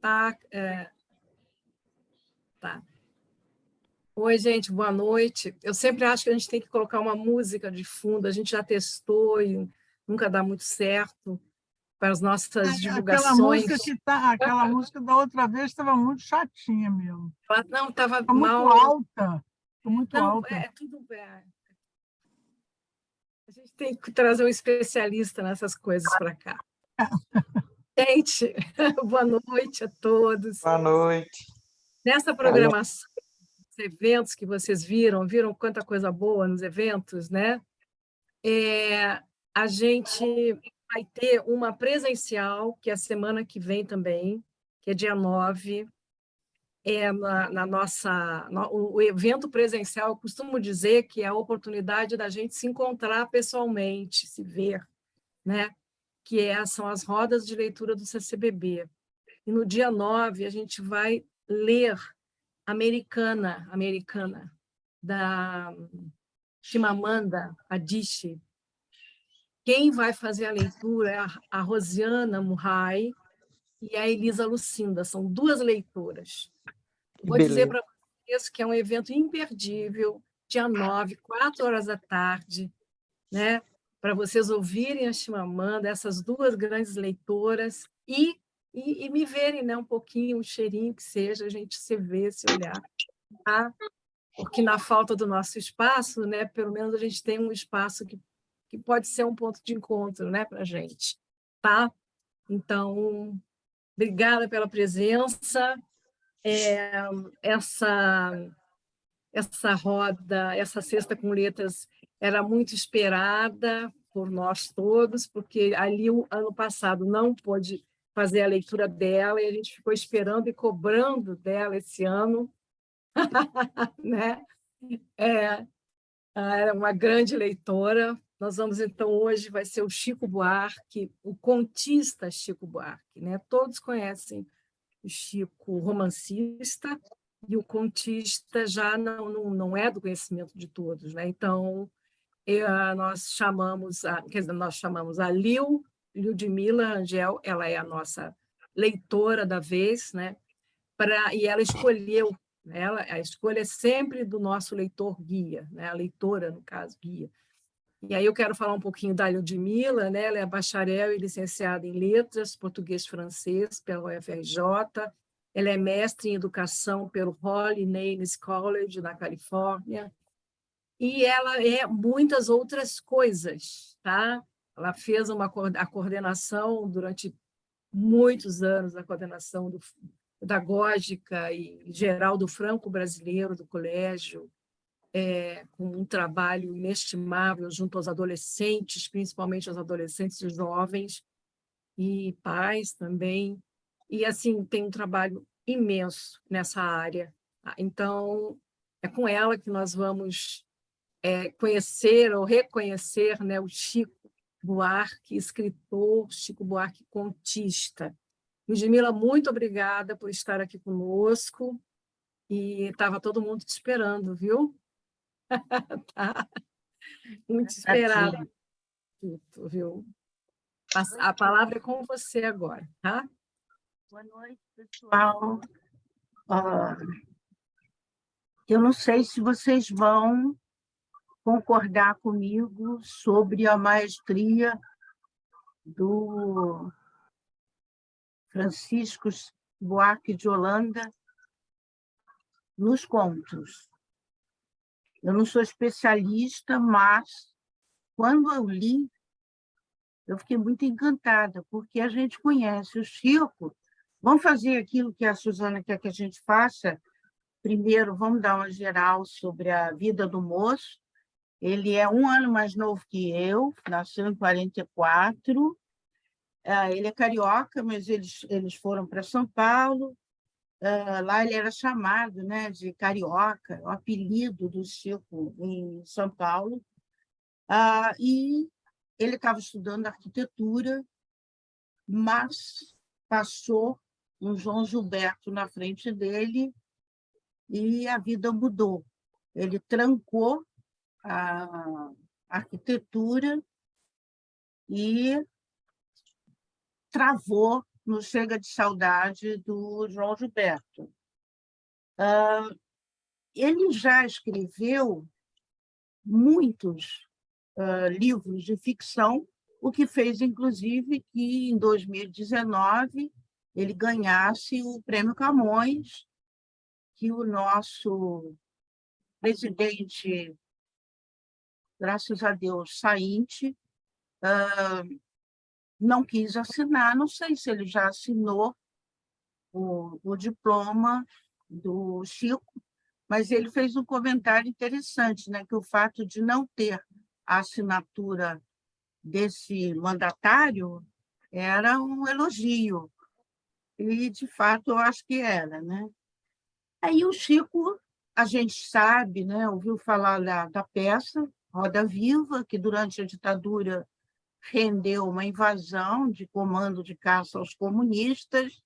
Tá, tá. Oi, gente, boa noite. Eu sempre acho que a gente tem que colocar uma música de fundo, a gente já testou e nunca dá muito certo para as nossas divulgações. Aquela música da outra vez estava muito chatinha mesmo. Não, estava Está mal. muito alta. Está muito Não, alta. tudo bem. A gente tem que trazer um especialista nessas coisas para cá. Gente, boa noite a todos. Boa noite. Nessa programação, os eventos que vocês viram quanta coisa boa nos eventos, né? A gente vai ter uma presencial, que é a semana que vem também, que é dia 9, o evento presencial, eu costumo dizer que é a oportunidade da gente se encontrar pessoalmente, se ver, né? São as rodas de leitura do CCBB. E no dia 9, a gente vai ler Americana, da Chimamanda Adichie. Quem vai fazer a leitura é a Rosiana Murray e a Elisa Lucinda, são duas leitoras. Vou dizer para vocês que é um evento imperdível, dia 9, 4 horas da tarde, né? Para vocês ouvirem a Chimamanda, essas duas grandes leitoras, e me verem, né? Um pouquinho, um cheirinho que seja, a gente se ver, se olhar. Tá? Porque na falta do nosso espaço, né? Pelo menos a gente tem um espaço que pode ser um ponto de encontro, né, para a gente, tá? Então, obrigada pela presença. Essa roda, essa Sexta com Letras era muito esperada por nós todos, porque ali, o ano passado, não pôde fazer a leitura dela e a gente ficou esperando e cobrando dela esse ano, né? Era uma grande leitora. Nós vamos, então, hoje vai ser o Chico Buarque, o contista Chico Buarque, né? Todos conhecem o Chico romancista, e o contista já não é do conhecimento de todos, né? Então, nós chamamos a Liudmila Angel, ela é a nossa leitora da vez, né? E ela escolheu, né? A escolha é sempre do nosso leitor guia, né? A leitora, no caso, guia. E aí eu quero falar um pouquinho da Liudmila, né? Ela é bacharel e licenciada em Letras, Português e Francês, pela UFRJ. Ela é mestre em Educação pelo Holly Names College, na Califórnia. E ela é muitas outras coisas, tá? Ela fez a coordenação durante muitos anos, a coordenação pedagógica e geral do franco-brasileiro do colégio, com um trabalho inestimável junto aos adolescentes, principalmente aos adolescentes e jovens, e pais também. E, assim, tem um trabalho imenso nessa área. Então, é com ela que nós vamos conhecer ou reconhecer, né, o Chico Buarque, escritor, Chico Buarque, contista. Ludmila, muito obrigada por estar aqui conosco, e estava todo mundo te esperando, viu? Tá? Muito esperado, viu? A palavra é com você agora, tá? Boa noite, pessoal. Eu não sei se vocês vão concordar comigo sobre a maestria do Francisco Buarque de Holanda nos contos. Eu não sou especialista, mas, quando eu li, eu fiquei muito encantada, porque a gente conhece o Chico. Vamos fazer aquilo que a Suzana quer que a gente faça. Primeiro, vamos dar uma geral sobre a vida do moço. Ele é 1 ano mais novo que eu, nasceu em 44. Ele é carioca, mas eles foram para São Paulo. Lá ele era chamado, né, de carioca, o apelido do Chico em São Paulo. E ele estava estudando arquitetura, mas passou um João Gilberto na frente dele e a vida mudou. Ele trancou a arquitetura e travou no Chega de Saudade, do João Gilberto. Ele já escreveu muitos livros de ficção, o que fez, inclusive, que, em 2019, ele ganhasse o Prêmio Camões, que o nosso presidente, graças a Deus, Saínte, não quis assinar. Não sei se ele já assinou o diploma do Chico, mas ele fez um comentário interessante, né, que o fato de não ter a assinatura desse mandatário era um elogio, e, de fato, eu acho que era, né? Aí o Chico, a gente sabe, né, ouviu falar da peça Roda Viva, que durante a ditadura rendeu uma invasão de comando de caça aos comunistas.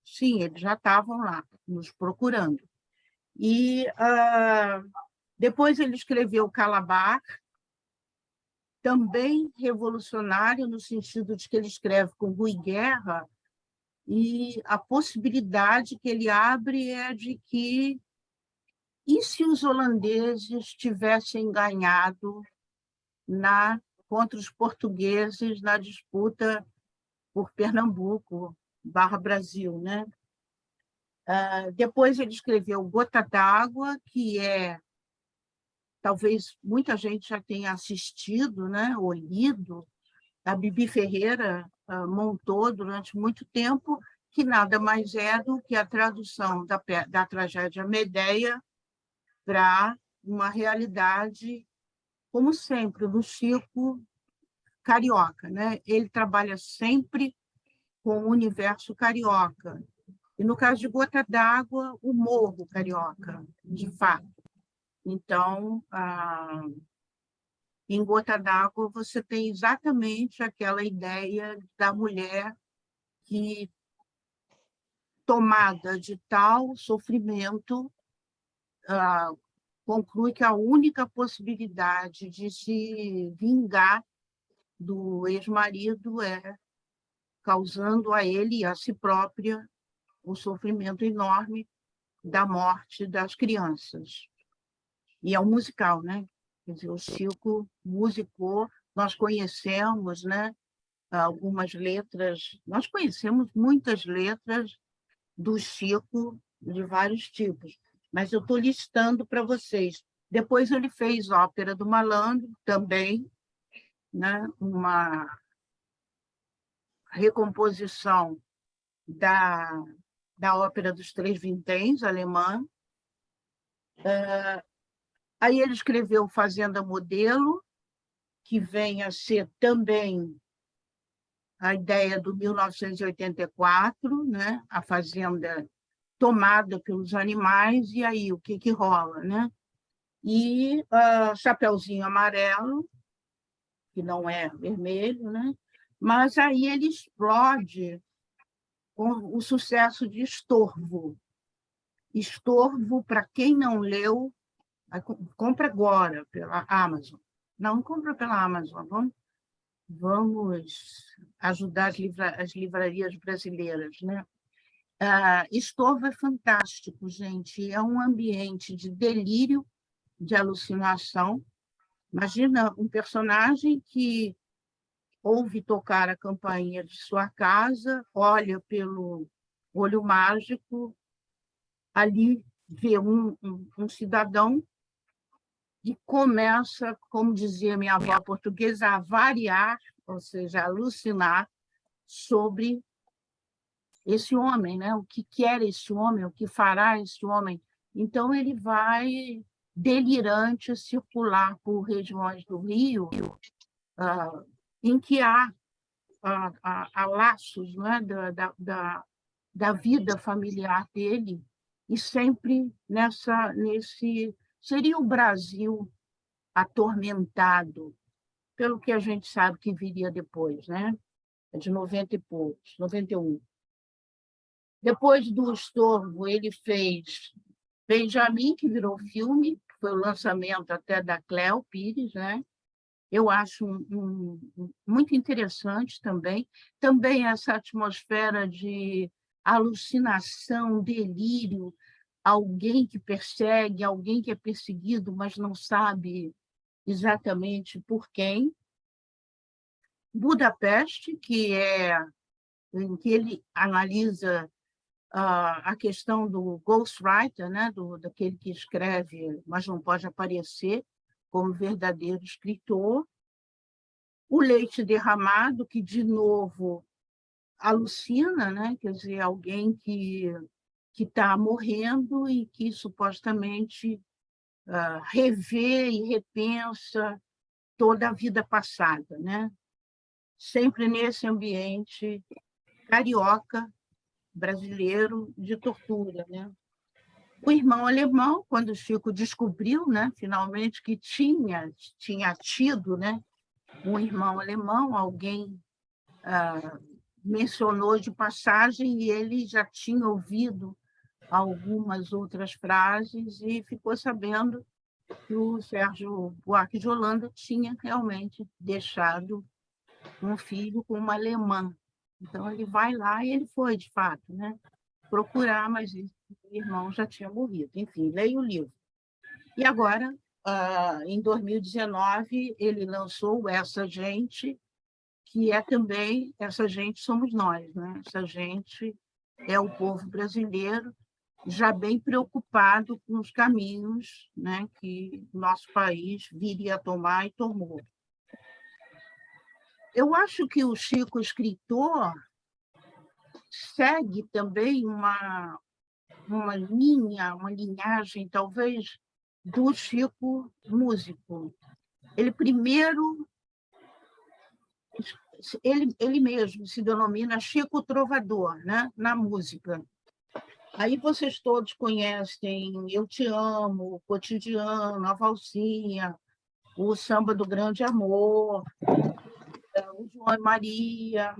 Sim, eles já estavam lá, nos procurando. E depois ele escreveu Calabar, também revolucionário, no sentido de que ele escreve com Rui Guerra, e a possibilidade que ele abre é de que, e se os holandeses tivessem ganhado contra os portugueses na disputa por Pernambuco /Brasil, né? Depois ele escreveu Gota d'Água, que talvez muita gente já tenha assistido, né, ou lido. A Bibi Ferreira montou durante muito tempo, que nada mais é do que a tradução da tragédia Medeia para uma realidade, como sempre, do Chico carioca, né? Ele trabalha sempre com o universo carioca. E, no caso de Gota d'Água, o morro carioca, de fato. Então, em Gota d'Água, você tem exatamente aquela ideia da mulher que, tomada de tal sofrimento, conclui que a única possibilidade de se vingar do ex-marido é causando a ele e a si própria o sofrimento enorme da morte das crianças. E é um musical, né? Quer dizer, o Chico musicou, nós conhecemos, né, algumas letras, nós conhecemos muitas letras do Chico de vários tipos, mas eu estou listando para vocês. Depois ele fez Ópera do Malandro, também, né, uma recomposição da Ópera dos Três Vinténs, alemã. Aí ele escreveu Fazenda Modelo, que vem a ser também a ideia do 1984, né? A fazenda tomada pelos animais, e aí o que rola, né? E Chapeuzinho Amarelo, que não é vermelho, né? Mas aí ele explode com o sucesso de Estorvo. Estorvo, para quem não leu, compra agora pela Amazon. Não compra pela Amazon, vamos ajudar as livrarias brasileiras, né? Estorvo é fantástico, gente. É um ambiente de delírio, de alucinação. Imagina um personagem que ouve tocar a campainha de sua casa, olha pelo olho mágico, ali vê um cidadão e começa, como dizia minha avó portuguesa, a variar, ou seja, a alucinar sobre esse homem, né? O que quer esse homem, o que fará esse homem. Então, ele vai delirante circular por regiões do Rio em que há laços, né, da vida familiar dele, e sempre nesse... Seria o Brasil atormentado pelo que a gente sabe que viria depois, né? De 90 e poucos, 91. Depois do Estorvo, ele fez Benjamin, que virou filme, que foi o lançamento até da Cléo Pires, né? eu acho muito interessante também. Também essa atmosfera de alucinação, delírio, alguém que persegue, alguém que é perseguido, mas não sabe exatamente por quem. Budapeste, em que ele analisa a questão do ghostwriter, né? Daquele que escreve, mas não pode aparecer como verdadeiro escritor. O Leite Derramado, que, de novo, alucina, né? Quer dizer, alguém que está morrendo e que supostamente revê e repensa toda a vida passada, né? Sempre nesse ambiente carioca, brasileiro, de tortura, né? O Irmão Alemão, quando o Chico descobriu, né, finalmente, que tinha tido, né, um irmão alemão, alguém mencionou de passagem e ele já tinha ouvido algumas outras frases e ficou sabendo que o Sérgio Buarque de Holanda tinha realmente deixado um filho com uma alemã. Então, ele vai lá e ele foi, de fato, né, procurar, mas o irmão já tinha morrido. Enfim, leia o livro. E agora, em 2019, ele lançou Essa Gente, que é também, essa gente somos nós, né? Essa gente é o povo brasileiro, já bem preocupado com os caminhos, né, que nosso país viria a tomar e tomou. Eu acho que o Chico escritor segue também uma linhagem, talvez, do Chico músico. Ele primeiro, ele mesmo se denomina Chico Trovador, né, na música. Aí vocês todos conhecem Eu Te Amo, o Cotidiano, a Valsinha, o Samba do Grande Amor, o João e Maria,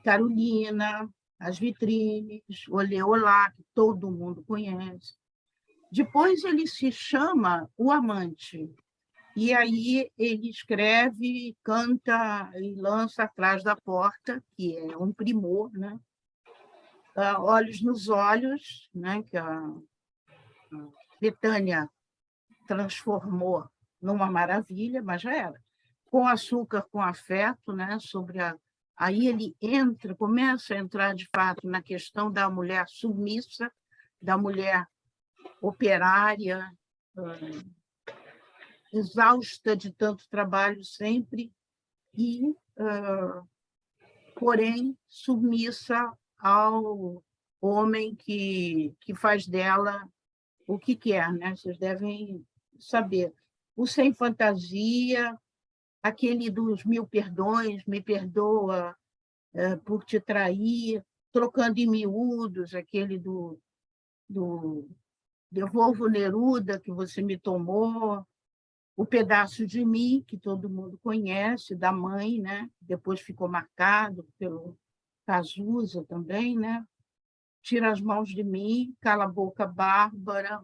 Carolina, As Vitrines, Olê Olá, que todo mundo conhece. Depois ele se chama O Amante, e aí ele escreve, canta e lança Atrás da Porta, que é um primor, né? Olhos nos Olhos, né? Que a Betânia transformou numa maravilha, mas já era. Com Açúcar, com Afeto, né? Aí ele começa a entrar, de fato, na questão da mulher submissa, da mulher operária, exausta de tanto trabalho sempre, e, porém, submissa ao homem que faz dela o que quer, né? Vocês devem saber. O Sem Fantasia, aquele dos Mil Perdões, Me Perdoa por Te Trair, Trocando em Miúdos, aquele do Devolvo Neruda, que você me tomou, O Pedaço de Mim, que todo mundo conhece, da mãe, né? Depois ficou marcado pelo Cazuza também, né? Tira as Mãos de Mim, Cala a Boca, Bárbara.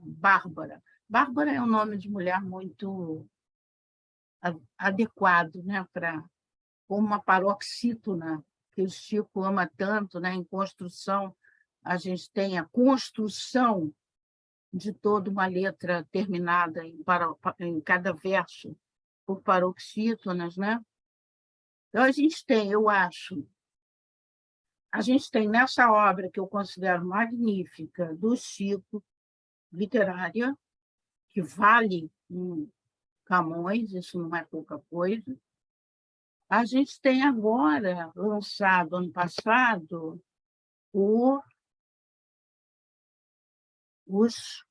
Bárbara é um nome de mulher muito adequado, né? Para uma paroxítona que o Chico ama tanto, né? Em construção, a gente tem a construção de toda uma letra terminada em cada verso por paroxítonas, né? Então, a gente tem, eu acho, nessa obra que eu considero magnífica, do Chico, literária, que vale um Camões, isso não é pouca coisa. A gente tem agora, lançado ano passado, os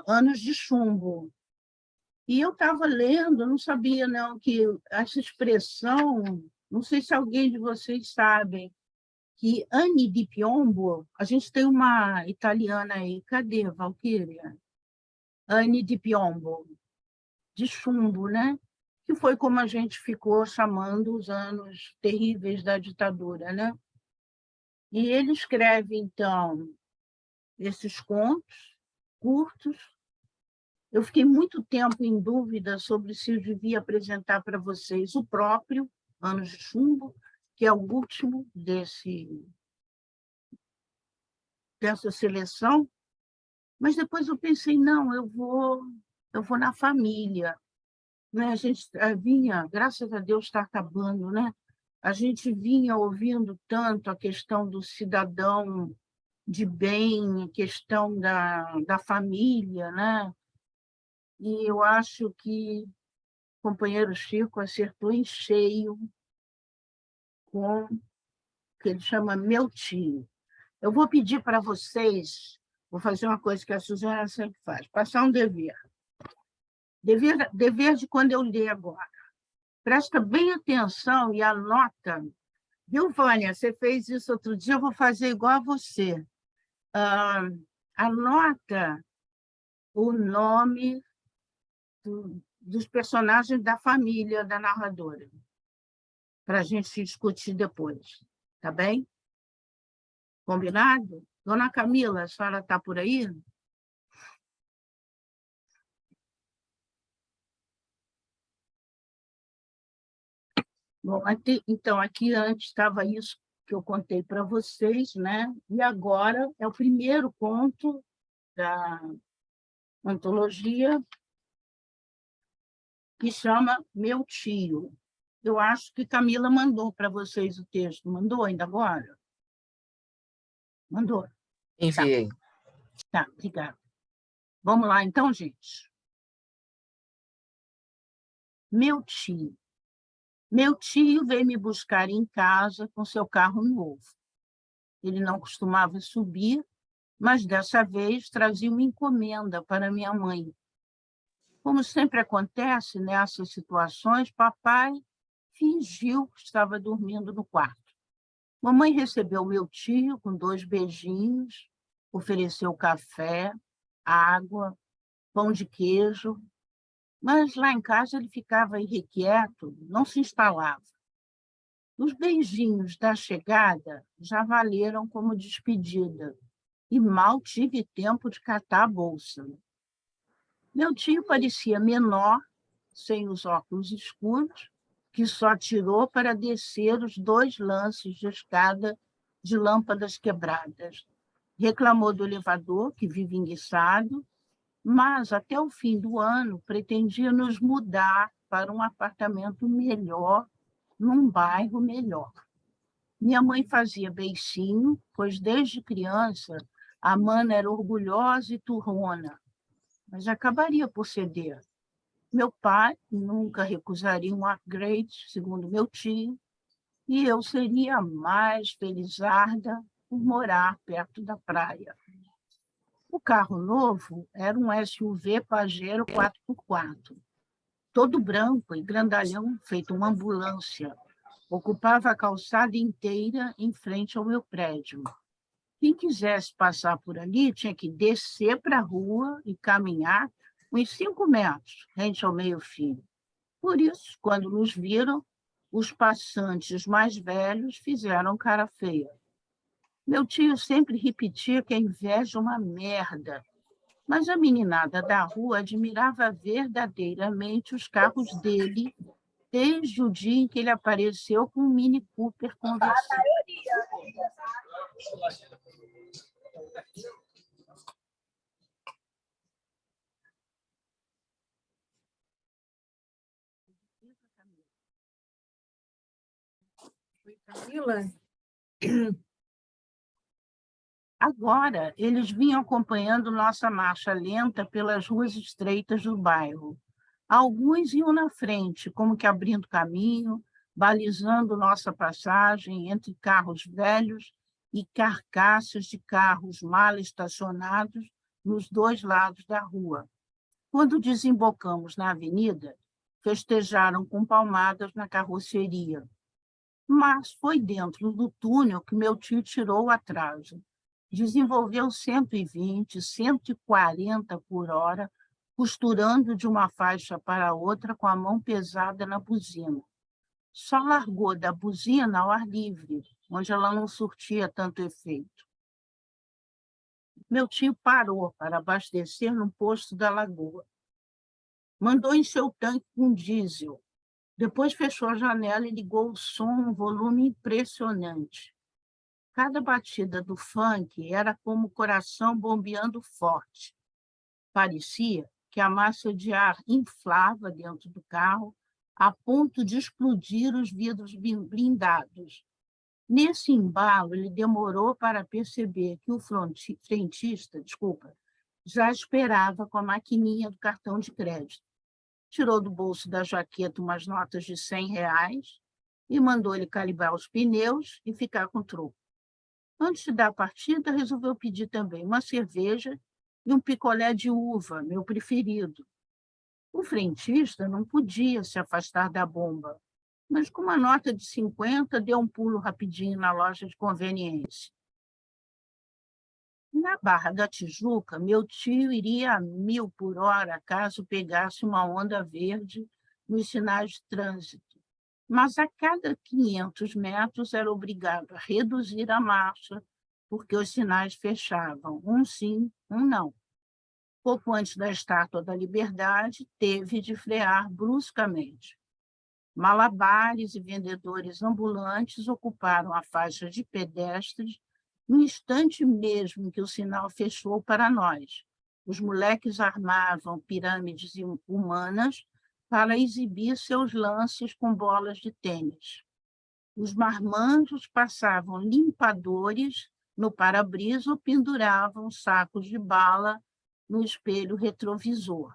Anos de Chumbo. E eu estava lendo, não sabia não que essa expressão, não sei se alguém de vocês sabem, que Anni di Piombo, a gente tem uma italiana aí, cadê, Valquíria? Anni di Piombo, de chumbo, né? Que foi como a gente ficou chamando os anos terríveis da ditadura, né? E ele escreve, então, esses contos curtos, Eu fiquei muito tempo em dúvida sobre se eu devia apresentar para vocês o próprio Anos de Chumbo, que é o último dessa seleção, mas depois eu pensei, não, eu vou na família. Né? A gente vinha, graças a Deus está acabando, né? A gente vinha ouvindo tanto a questão do cidadão de bem, a questão da família, né? E eu acho que o companheiro Chico acertou em cheio com o que ele chama meu tio. Eu vou pedir para vocês, vou fazer uma coisa que a Suzana sempre faz, passar um dever. Dever de quando eu ler agora. Presta bem atenção e anota. Viu, Vânia? Você fez isso outro dia, eu vou fazer igual a você. Anota o nome dos personagens da família da narradora, para a gente se discutir depois. Tá bem? Combinado? Dona Camila, a senhora está por aí? Bom, então, aqui antes estava isso que eu contei para vocês, né? E agora é o primeiro conto da antologia, que chama Meu Tio. Eu acho que Camila mandou para vocês o texto. Mandou ainda agora? Mandou. Enviei. Tá, obrigada. Vamos lá, então, gente. Meu tio. Meu tio veio me buscar em casa com seu carro novo. Ele não costumava subir, mas dessa vez trazia uma encomenda para minha mãe. Como sempre acontece nessas situações, papai fingiu que estava dormindo no quarto. Mamãe recebeu meu tio com 2 beijinhos, ofereceu café, água, pão de queijo, mas lá em casa ele ficava irrequieto, não se instalava. Os beijinhos da chegada já valeram como despedida, e mal tive tempo de catar a bolsa. Meu tio parecia menor, sem os óculos escuros, que só tirou para descer os 2 lances de escada de lâmpadas quebradas. Reclamou do elevador, que vive enguiçado, mas até o fim do ano pretendia nos mudar para um apartamento melhor, num bairro melhor. Minha mãe fazia beicinho, pois desde criança a mana era orgulhosa e turrona, mas acabaria por ceder. Meu pai nunca recusaria um upgrade, segundo meu tio, e eu seria a mais felizarda por morar perto da praia. O carro novo era um SUV Pajero 4x4, todo branco e grandalhão, feito uma ambulância. Ocupava a calçada inteira em frente ao meu prédio. Quem quisesse passar por ali tinha que descer para a rua e caminhar uns 5 metros, rente ao meio-fio. Por isso, quando nos viram, os passantes mais velhos fizeram cara feia. Meu tio sempre repetia que a inveja é uma merda, mas a meninada da rua admirava verdadeiramente os carros dele desde o dia em que ele apareceu com um Mini Cooper conversível. Oi, Camila? Agora, eles vinham acompanhando nossa marcha lenta pelas ruas estreitas do bairro. Alguns iam na frente, como que abrindo caminho, balizando nossa passagem entre carros velhos e carcaças de carros mal estacionados nos 2 lados da rua. Quando desembocamos na avenida, festejaram com palmadas na carroceria. Mas foi dentro do túnel que meu tio tirou o atraso. Desenvolveu 120, 140 por hora, costurando de uma faixa para outra com a mão pesada na buzina. Só largou da buzina ao ar livre, onde ela não surtia tanto efeito. Meu tio parou para abastecer no posto da Lagoa. Mandou encher o tanque com diesel. Depois fechou a janela e ligou o som num volume impressionante. Cada batida do funk era como o coração bombeando forte. Parecia que a massa de ar inflava dentro do carro a ponto de explodir os vidros blindados. Nesse embalo, ele demorou para perceber que o frentista, já esperava com a maquininha do cartão de crédito. Tirou do bolso da jaqueta umas notas de R$ 100 e mandou ele calibrar os pneus e ficar com o troco. Antes de dar a partida, resolveu pedir também uma cerveja e um picolé de uva, meu preferido. O frentista não podia se afastar da bomba, mas com uma nota de 50 deu um pulo rapidinho na loja de conveniência. Na Barra da Tijuca, meu tio iria a 1000 por hora caso pegasse uma onda verde nos sinais de trânsito, mas a cada 500 metros era obrigado a reduzir a marcha, porque os sinais fechavam, um sim, um não. Pouco antes da Estátua da Liberdade, teve de frear bruscamente. Malabares e vendedores ambulantes ocuparam a faixa de pedestres no instante mesmo em que o sinal fechou para nós. Os moleques armavam pirâmides humanas para exibir seus lances com bolas de tênis. Os marmanjos passavam limpadores no para-brisa ou penduravam sacos de bala no espelho retrovisor.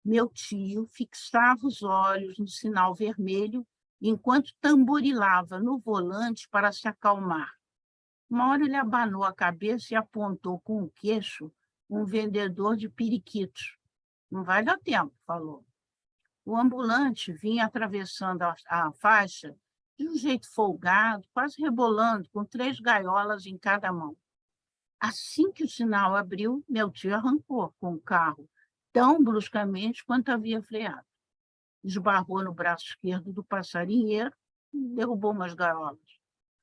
Meu tio fixava os olhos no sinal vermelho enquanto tamborilava no volante para se acalmar. Uma hora ele abanou a cabeça e apontou com o queixo um vendedor de periquitos. Não vai dar tempo, falou. O ambulante vinha atravessando a faixa de um jeito folgado, quase rebolando, com 3 gaiolas em cada mão. Assim que o sinal abriu, meu tio arrancou com o carro, tão bruscamente quanto havia freado. Esbarrou no braço esquerdo do passarinheiro e derrubou umas gaiolas.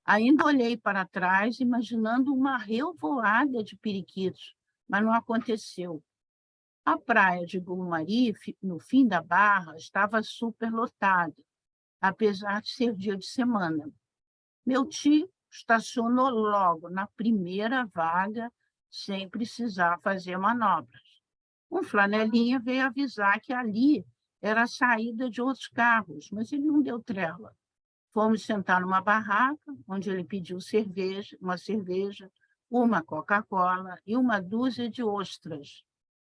Ainda olhei para trás, imaginando uma revoada de periquitos, mas não aconteceu. A praia de Gumari, no fim da Barra, estava superlotada, apesar de ser dia de semana. Meu tio estacionou logo na primeira vaga, sem precisar fazer manobras. Um flanelinha veio avisar que ali era a saída de outros carros, mas ele não deu trela. Fomos sentar numa barraca, onde ele pediu uma cerveja, uma Coca-Cola e uma dúzia de ostras.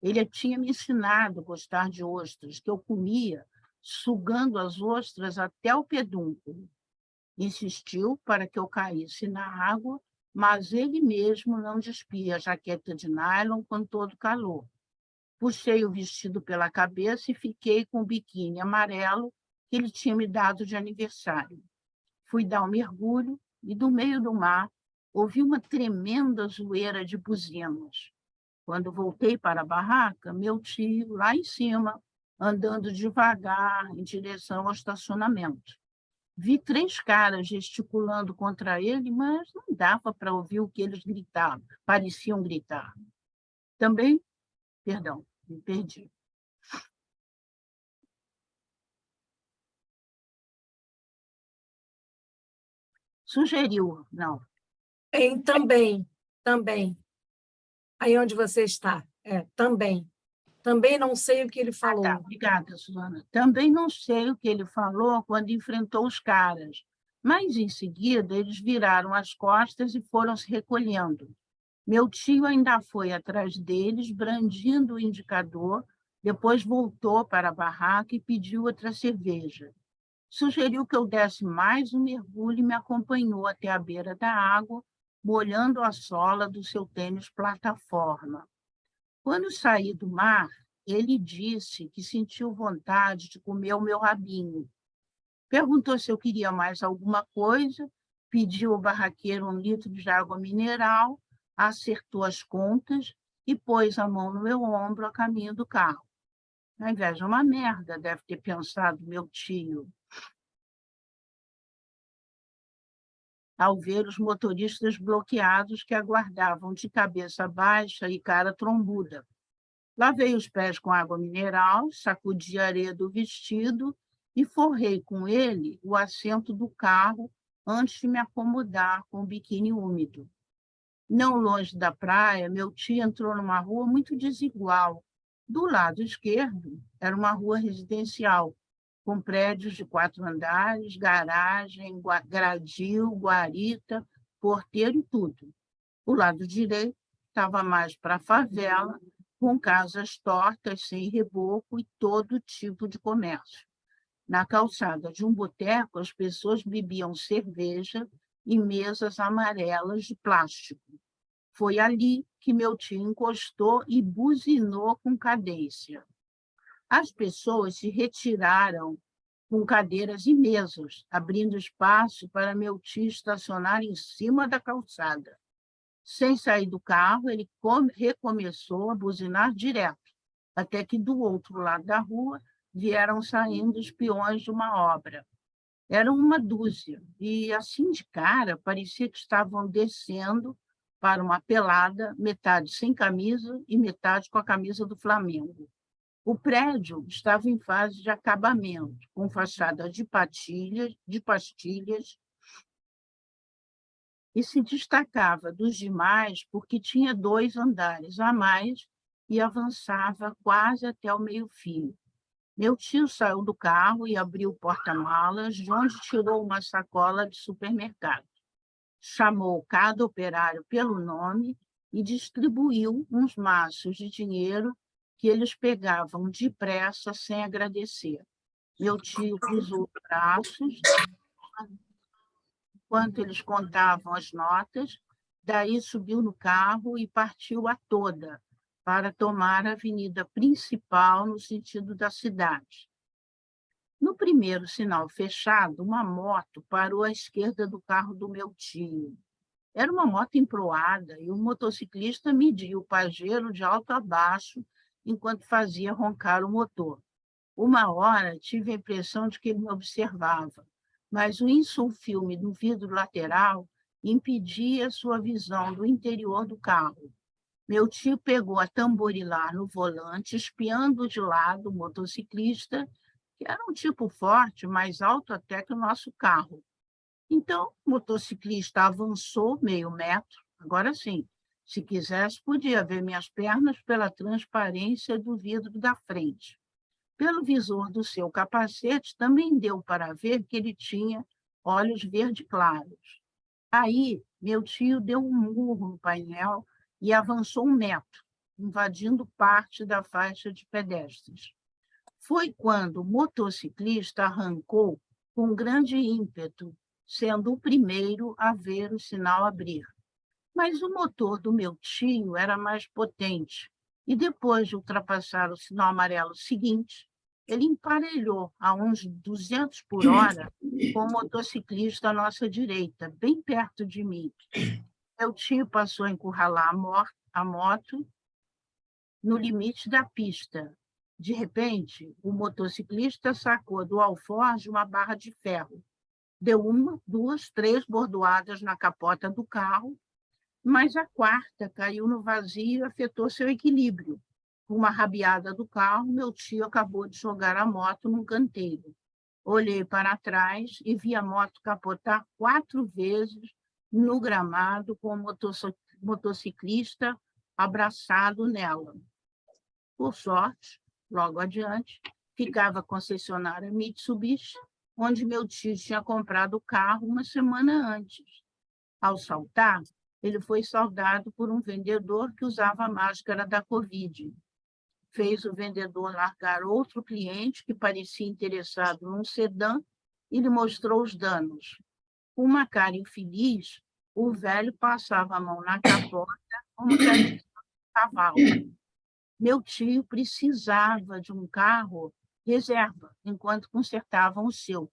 Ele tinha me ensinado a gostar de ostras, que eu comia sugando as ostras até o pedúnculo. Insistiu para que eu caísse na água, mas ele mesmo não despia a jaqueta de nylon com todo o calor. Puxei o vestido pela cabeça e fiquei com o biquíni amarelo que ele tinha me dado de aniversário. Fui dar um mergulho e, do meio do mar, ouvi uma tremenda zoeira de buzinas. Quando voltei para a barraca, meu tio, lá em cima, andando devagar em direção ao estacionamento. Vi 3 caras gesticulando contra ele, mas não dava para ouvir o que eles gritavam, pareciam gritar. Também, me perdi. Sugeriu, não. Também. Aí onde você está? Também. Também não sei o que ele falou. Tá. Obrigada, Suzana. Também não sei o que ele falou quando enfrentou os caras, mas em seguida eles viraram as costas e foram se recolhendo. Meu tio ainda foi atrás deles, brandindo o indicador, depois voltou para a barraca e pediu outra cerveja. Sugeriu que eu desse mais um mergulho e me acompanhou até a beira da água, molhando a sola do seu tênis plataforma. Quando saí do mar, ele disse que sentiu vontade de comer o meu rabinho. Perguntou se eu queria mais alguma coisa, pediu ao barraqueiro 1 litro de água mineral, acertou as contas e pôs a mão no meu ombro a caminho do carro. A inveja é uma merda, deve ter pensado meu tio. Ao ver os motoristas bloqueados que aguardavam de cabeça baixa e cara trombuda. Lavei os pés com água mineral, sacudi a areia do vestido e forrei com ele o assento do carro antes de me acomodar com o biquíni úmido. Não longe da praia, meu tio entrou numa rua muito desigual. Do lado esquerdo era uma rua residencial, com prédios de 4 andares, garagem, gradil, guarita, porteiro e tudo. O lado direito estava mais para a favela, com casas tortas, sem reboco e todo tipo de comércio. Na calçada de um boteco, as pessoas bebiam cerveja em mesas amarelas de plástico. Foi ali que meu tio encostou e buzinou com cadência. As pessoas se retiraram com cadeiras e mesas, abrindo espaço para meu tio estacionar em cima da calçada. Sem sair do carro, ele recomeçou a buzinar direto, até que do outro lado da rua vieram saindo os peões de uma obra. Eram uma dúzia, e assim de cara parecia que estavam descendo para uma pelada, metade sem camisa e metade com a camisa do Flamengo. O prédio estava em fase de acabamento, com fachada de pastilhas, e se destacava dos demais porque tinha 2 andares a mais e avançava quase até o meio-fio. Meu tio saiu do carro e abriu o porta-malas, de onde tirou uma sacola de supermercado. Chamou cada operário pelo nome e distribuiu uns maços de dinheiro que eles pegavam depressa sem agradecer. Meu tio cruzou os braços enquanto eles contavam as notas, daí subiu no carro e partiu a toda para tomar a avenida principal no sentido da cidade. No primeiro sinal fechado, uma moto parou à esquerda do carro do meu tio. Era uma moto emproada e o motociclista mediu o pajeiro de alto a baixo enquanto fazia roncar o motor. Uma hora tive a impressão de que ele me observava, mas o insulfilme do vidro lateral impedia sua visão do interior do carro. Meu tio pegou a tamborilar no volante, espiando de lado o motociclista, que era um tipo forte, mais alto até que o nosso carro. Então, o motociclista avançou meio metro. Agora sim, se quisesse, podia ver minhas pernas pela transparência do vidro da frente. Pelo visor do seu capacete, também deu para ver que ele tinha olhos verde claros. Aí, meu tio deu um murro no painel e avançou 1 metro, invadindo parte da faixa de pedestres. Foi quando o motociclista arrancou com grande ímpeto, sendo o primeiro a ver o sinal abrir. Mas o motor do meu tio era mais potente, e depois de ultrapassar o sinal amarelo seguinte, ele emparelhou a uns 200 por hora com o motociclista à nossa direita, bem perto de mim. Meu tio passou a encurralar a moto no limite da pista. De repente, o motociclista sacou do alforje uma barra de ferro. Deu 1, 2, 3 bordoadas na capota do carro, mas a 4ª caiu no vazio e afetou seu equilíbrio. Com uma rabiada do carro, meu tio acabou de jogar a moto num canteiro. Olhei para trás e vi a moto capotar 4 vezes no gramado com o motociclista abraçado nela. Por sorte, logo adiante, ficava a concessionária Mitsubishi, onde meu tio tinha comprado o carro uma semana antes. Ao saltar, ele foi saudado por um vendedor que usava a máscara da Covid. Fez o vendedor largar outro cliente que parecia interessado num sedã e lhe mostrou os danos. Com uma cara infeliz, o velho passava a mão na capota como que era um cavalo. Meu tio precisava de um carro reserva, enquanto consertavam o seu.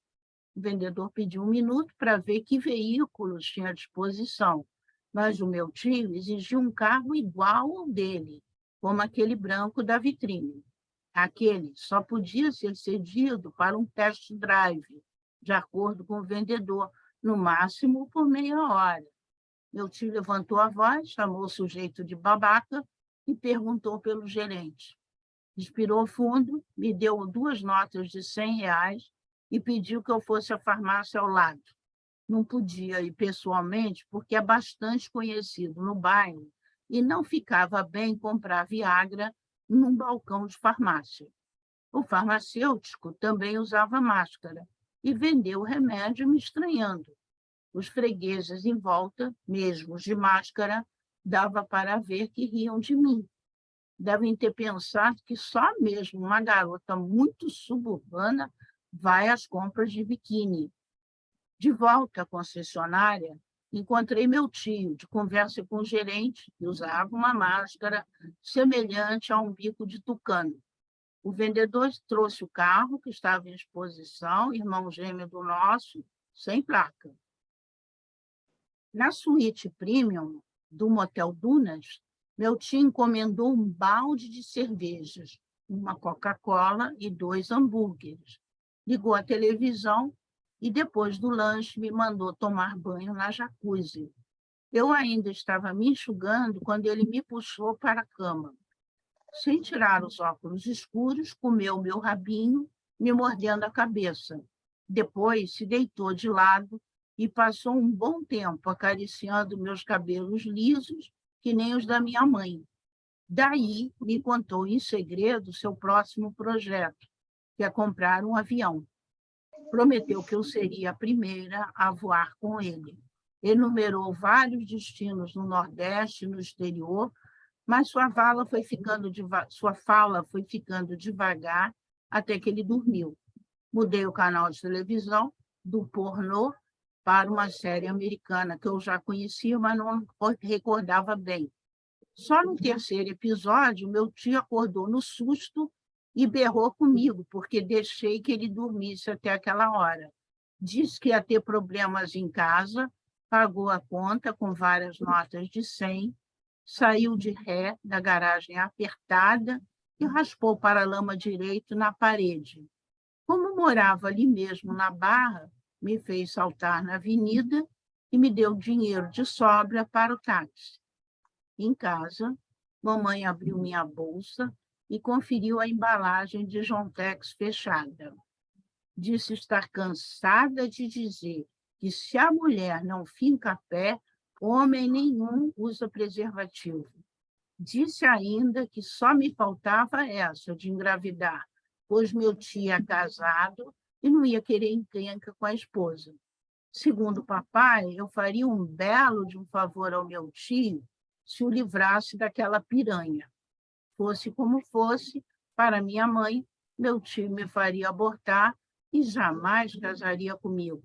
O vendedor pediu 1 minuto para ver que veículos tinha à disposição, mas o meu tio exigia um carro igual ao dele, como aquele branco da vitrine. Aquele só podia ser cedido para um test drive, de acordo com o vendedor, no máximo por meia hora. Meu tio levantou a voz, chamou o sujeito de babaca e perguntou pelo gerente. Respirou fundo, me deu 2 notas de R$ 100 e pediu que eu fosse à farmácia ao lado. Não podia ir pessoalmente porque é bastante conhecido no bairro e não ficava bem comprar Viagra num balcão de farmácia. O farmacêutico também usava máscara e vendeu o remédio me estranhando. Os fregueses em volta, mesmo os de máscara, dava para ver que riam de mim. Devem ter pensado que só mesmo uma garota muito suburbana vai às compras de biquíni. De volta à concessionária, encontrei meu tio, de conversa com o gerente, que usava uma máscara semelhante a um bico de tucano. O vendedor trouxe o carro, que estava em exposição, irmão gêmeo do nosso, sem placa. Na suíte premium do Motel Dunas, meu tio encomendou um balde de cervejas, uma Coca-Cola e 2 hambúrgueres. Ligou a televisão e, depois do lanche, me mandou tomar banho na jacuzzi. Eu ainda estava me enxugando quando ele me puxou para a cama. Sem tirar os óculos escuros, comeu meu rabinho, me mordendo a cabeça. Depois se deitou de lado e passou um bom tempo acariciando meus cabelos lisos, que nem os da minha mãe. Daí me contou em segredo seu próximo projeto, que é comprar um avião. Prometeu que eu seria a primeira a voar com ele. Enumerou vários destinos no Nordeste e no exterior, mas sua fala foi ficando devagar até que ele dormiu. Mudei o canal de televisão do pornô para uma série americana que eu já conhecia, mas não recordava bem. Só no 3º episódio, meu tio acordou no susto e berrou comigo, porque deixei que ele dormisse até aquela hora. Disse que ia ter problemas em casa, pagou a conta com várias notas de 100, saiu de ré da garagem apertada e raspou o paralama direito na parede. Como morava ali mesmo na Barra, me fez saltar na avenida e me deu dinheiro de sobra para o táxi. Em casa, mamãe abriu minha bolsa e conferiu a embalagem de Jontex fechada. Disse estar cansada de dizer que se a mulher não finca a pé, homem nenhum usa preservativo. Disse ainda que só me faltava essa de engravidar, pois meu tio é casado e não ia querer encrenca com a esposa. Segundo o papai, eu faria um belo de um favor ao meu tio se o livrasse daquela piranha. Fosse como fosse, para minha mãe, meu tio me faria abortar e jamais casaria comigo.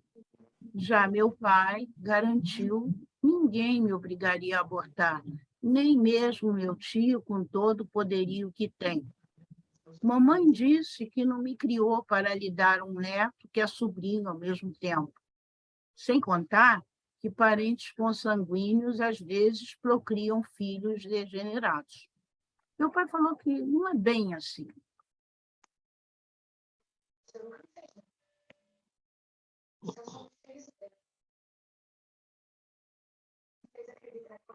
Já meu pai garantiu, ninguém me obrigaria a abortar, nem mesmo meu tio com todo o poderio que tem. Mamãe disse que não me criou para lhe dar um neto que é sobrinho ao mesmo tempo. Sem contar que parentes consanguíneos às vezes procriam filhos degenerados. Meu pai falou que não é bem assim.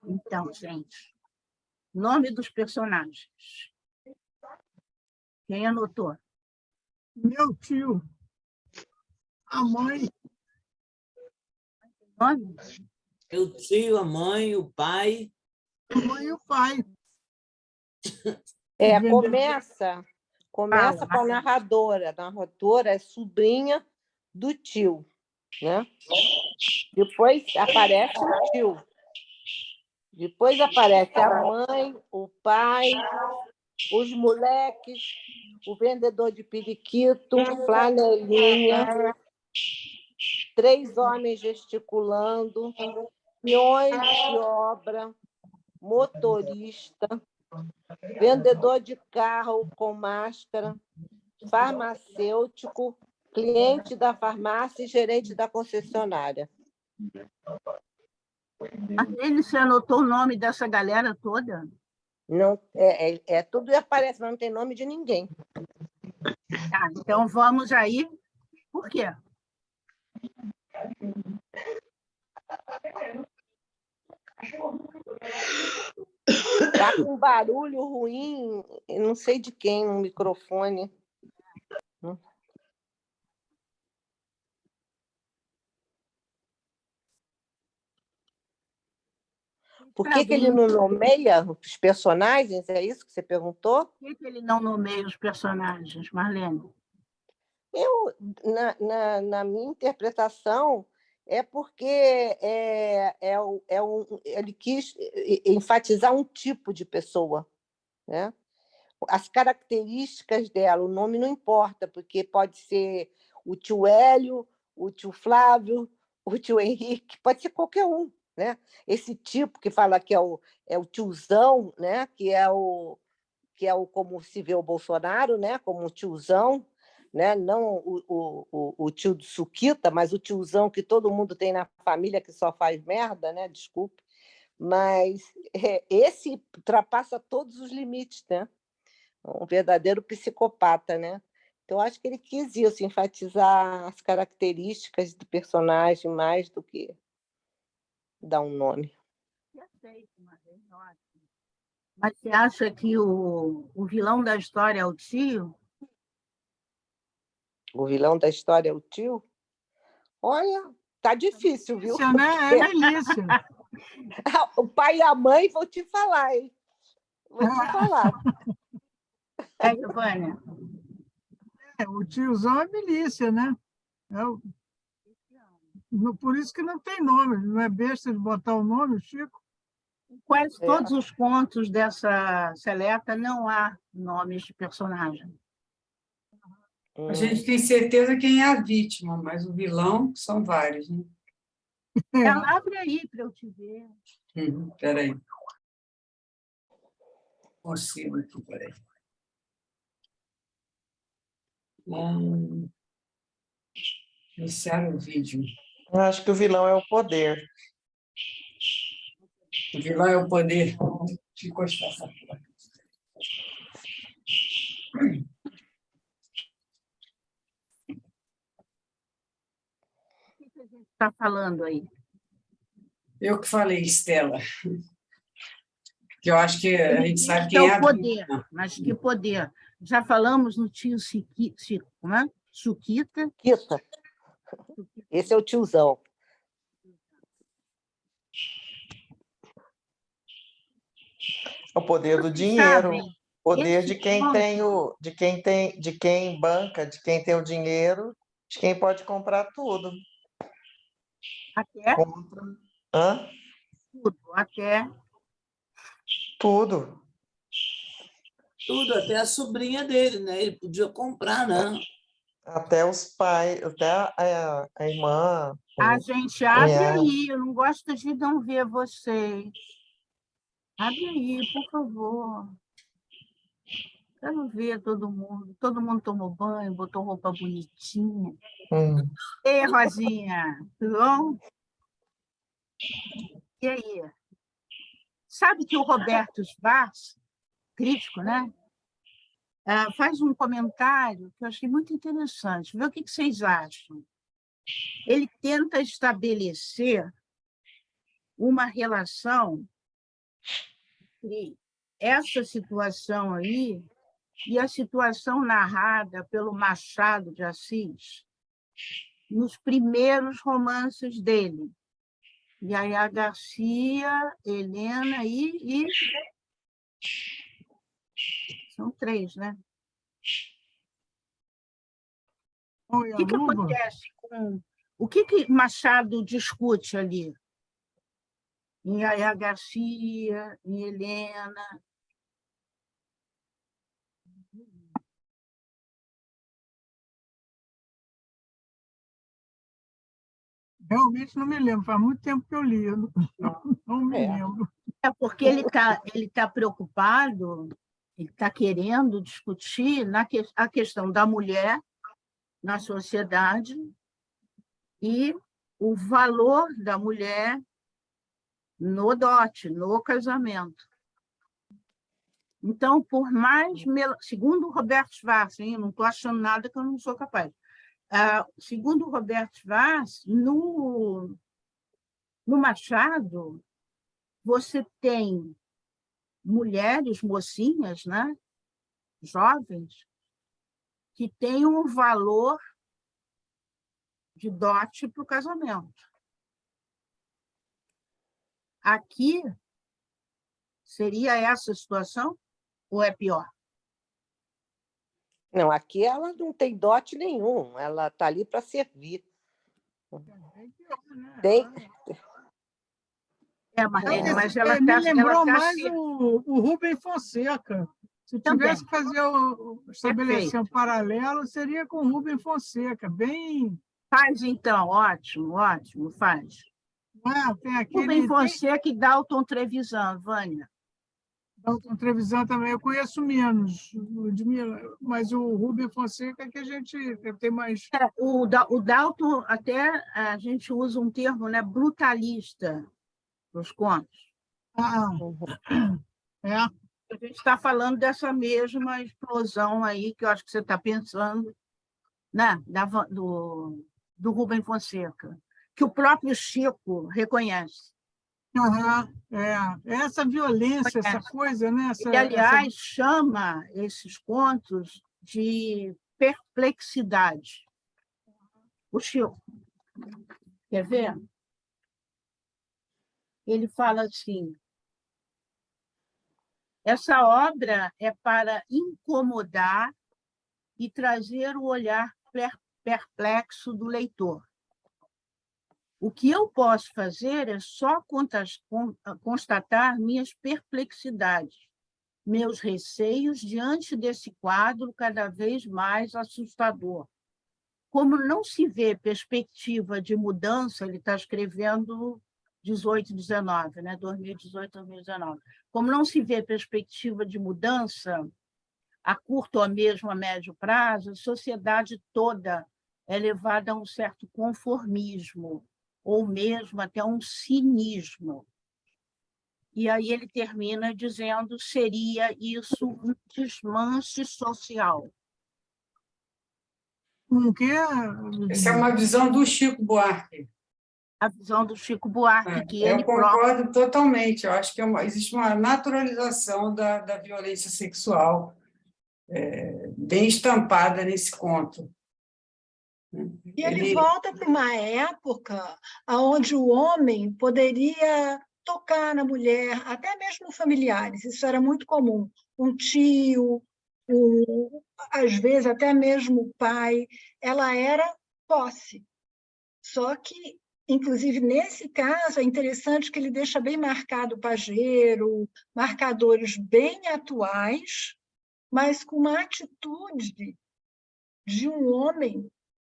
Então, gente, nome dos personagens. Quem anotou? Meu tio, a mãe, Nome? O tio, a mãe, o pai. a mãe e o pai. Começa Fala. com a narradora. A narradora é sobrinha do tio, né? Depois aparece o tio. Depois aparece a mãe, o pai, os moleques, o vendedor de periquito, flanelinha, 3 homens gesticulando, peões de obra, motorista, vendedor de carro com máscara, farmacêutico, cliente da farmácia e gerente da concessionária. Ele se anotou o nome dessa galera toda? Não, tudo aparece, mas não tem nome de ninguém. Tá, então vamos aí. Por quê? Tá com um barulho ruim, eu não sei de quem, no microfone. Por que ele não nomeia os personagens? É isso que você perguntou? Por que ele não nomeia os personagens, Marlene? Na minha interpretação, é porque ele quis enfatizar um tipo de pessoa, né? As características dela, o nome não importa, porque pode ser o tio Hélio, o tio Flávio, o tio Henrique, pode ser qualquer um, né? Esse tipo que fala que é o tiozão, né? Que é o como se vê o Bolsonaro, né? Como um tiozão, né? Não o tio do Suquita, mas o tiozão que todo mundo tem na família que só faz merda, né? Desculpe. Mas esse ultrapassa todos os limites, né? Um verdadeiro psicopata, né? Então, acho que ele quis isso, enfatizar as características do personagem mais do que dar um nome. Mas você acha que o vilão da história é o tio? O vilão da história é o tio? Olha, tá difícil, viu? Milícia, né? É milícia. O pai e a mãe, vou te falar, hein? Vou te falar. Giovânia? O tiozão é milícia, né? Por isso que não tem nome, não é besta de botar o nome, Chico. Quase todos os contos dessa seleta não há nomes de personagem. A gente tem certeza quem é a vítima, mas o vilão são vários, né? Ela abre aí para eu te ver. Espera aí. Consigo aqui, espera aí. Iniciar o vídeo. Eu acho que o vilão é o poder. O vilão é o poder. Deixa eu encostar essa placa. O que a gente está falando aí? Eu que falei, Estela. Que eu acho que a gente sabe Que quem é é o poder, mas que poder? Já falamos no tio como é? Suquita. Quita. Esse é o tiozão. O poder do Vocês dinheiro. sabem, Poder esse de quem conto- tem de quem banca, de quem tem o dinheiro, de quem pode comprar tudo. até Compra. Hã? tudo, até Tudo. Tudo, até a sobrinha dele, né? Ele podia comprar, né? Até os pais, até a irmã, a o gente abre cunhado. aí. Eu não gosto de não ver vocês. Abre aí, por favor. Quero ver todo mundo. Todo mundo tomou banho, botou roupa bonitinha. Hum. Ei, Rosinha, tudo bom? E aí? Sabe que o Roberto Schwarz, crítico, né? Faz um comentário que eu achei muito interessante. Vê o que vocês acham. Ele tenta estabelecer uma relação entre essa situação aí e a situação narrada pelo Machado de Assis nos primeiros romances dele. Yaya Garcia, Helena e... São 3, né? Oi, O que Aluba. acontece com... O que Machado discute ali? Em Yaya Garcia, em Helena. Realmente não me lembro, faz muito tempo que eu li, eu não me lembro. É porque ele tá preocupado, ele está querendo discutir a questão da mulher na sociedade e o valor da mulher no dote, no casamento. Então, por mais... Segundo o Roberto Schwarz, eu não estou achando nada que eu não sou capaz. Segundo o Roberto Schwarz, no Machado, você tem mulheres, mocinhas, né? Jovens, que têm um valor de dote para o casamento. Aqui, seria essa a situação ou é pior? Não, aqui ela não tem dote nenhum, ela está ali para servir. Tem, Marlene, mas Me ela está... lembrou mais o Rubem Fonseca. Se tivesse que fazer estabelecer um paralelo, seria com o Rubem Fonseca, bem... Faz, então, ótimo, ótimo, faz. Tem aquele... Rubem Fonseca e Dalton Trevisan, Vânia. Dalton Trevisan também eu conheço menos, Ludmila, mas o Rubem Fonseca é que a gente tem mais... O Dalton, até a gente usa um termo, né, brutalista, nos contos. É. A gente está falando dessa mesma explosão aí, que eu acho que você está pensando, né, do Rubem Fonseca, que o próprio Chico reconhece. Essa violência, essa coisa, né? Ele, aliás, chama esses contos de perplexidade. O Chico, quer ver? Ele fala assim: essa obra é para incomodar e trazer o olhar perplexo do leitor. O que eu posso fazer é só constatar minhas perplexidades, meus receios diante desse quadro cada vez mais assustador. Como não se vê perspectiva de mudança, ele está escrevendo 18, 19, né? 2018, 2019. Como não se vê perspectiva de mudança a curto ou mesmo a médio prazo, a sociedade toda é levada a um certo conformismo, ou mesmo até um cinismo. E aí ele termina dizendo: seria isso um desmanche social. O quê? Essa é uma visão do Chico Buarque. A visão do Chico Buarque, que ele Eu concordo totalmente. Eu acho que existe uma naturalização da violência sexual bem estampada nesse conto. E ele volta para uma época onde o homem poderia tocar na mulher, até mesmo familiares, isso era muito comum. Um tio, às vezes até mesmo o pai, ela era posse. Só que, inclusive, nesse caso, é interessante que ele deixa bem marcado o pajeiro, marcadores bem atuais, mas com uma atitude de um homem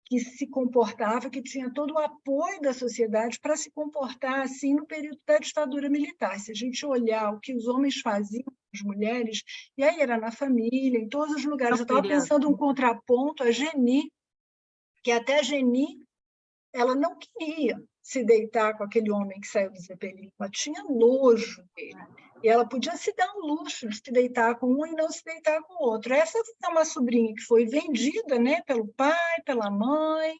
que se comportava, que tinha todo o apoio da sociedade para se comportar assim no período da ditadura militar. Se a gente olhar o que os homens faziam com as mulheres, e aí era na família, em todos os lugares. Eu estava pensando um contraponto a Geni, que até Geni, ela não queria se deitar com aquele homem que saiu do Zeppelin, ela tinha nojo dele. E ela podia se dar o luxo de se deitar com um e não se deitar com o outro. Essa é uma sobrinha que foi vendida, né, pelo pai, pela mãe,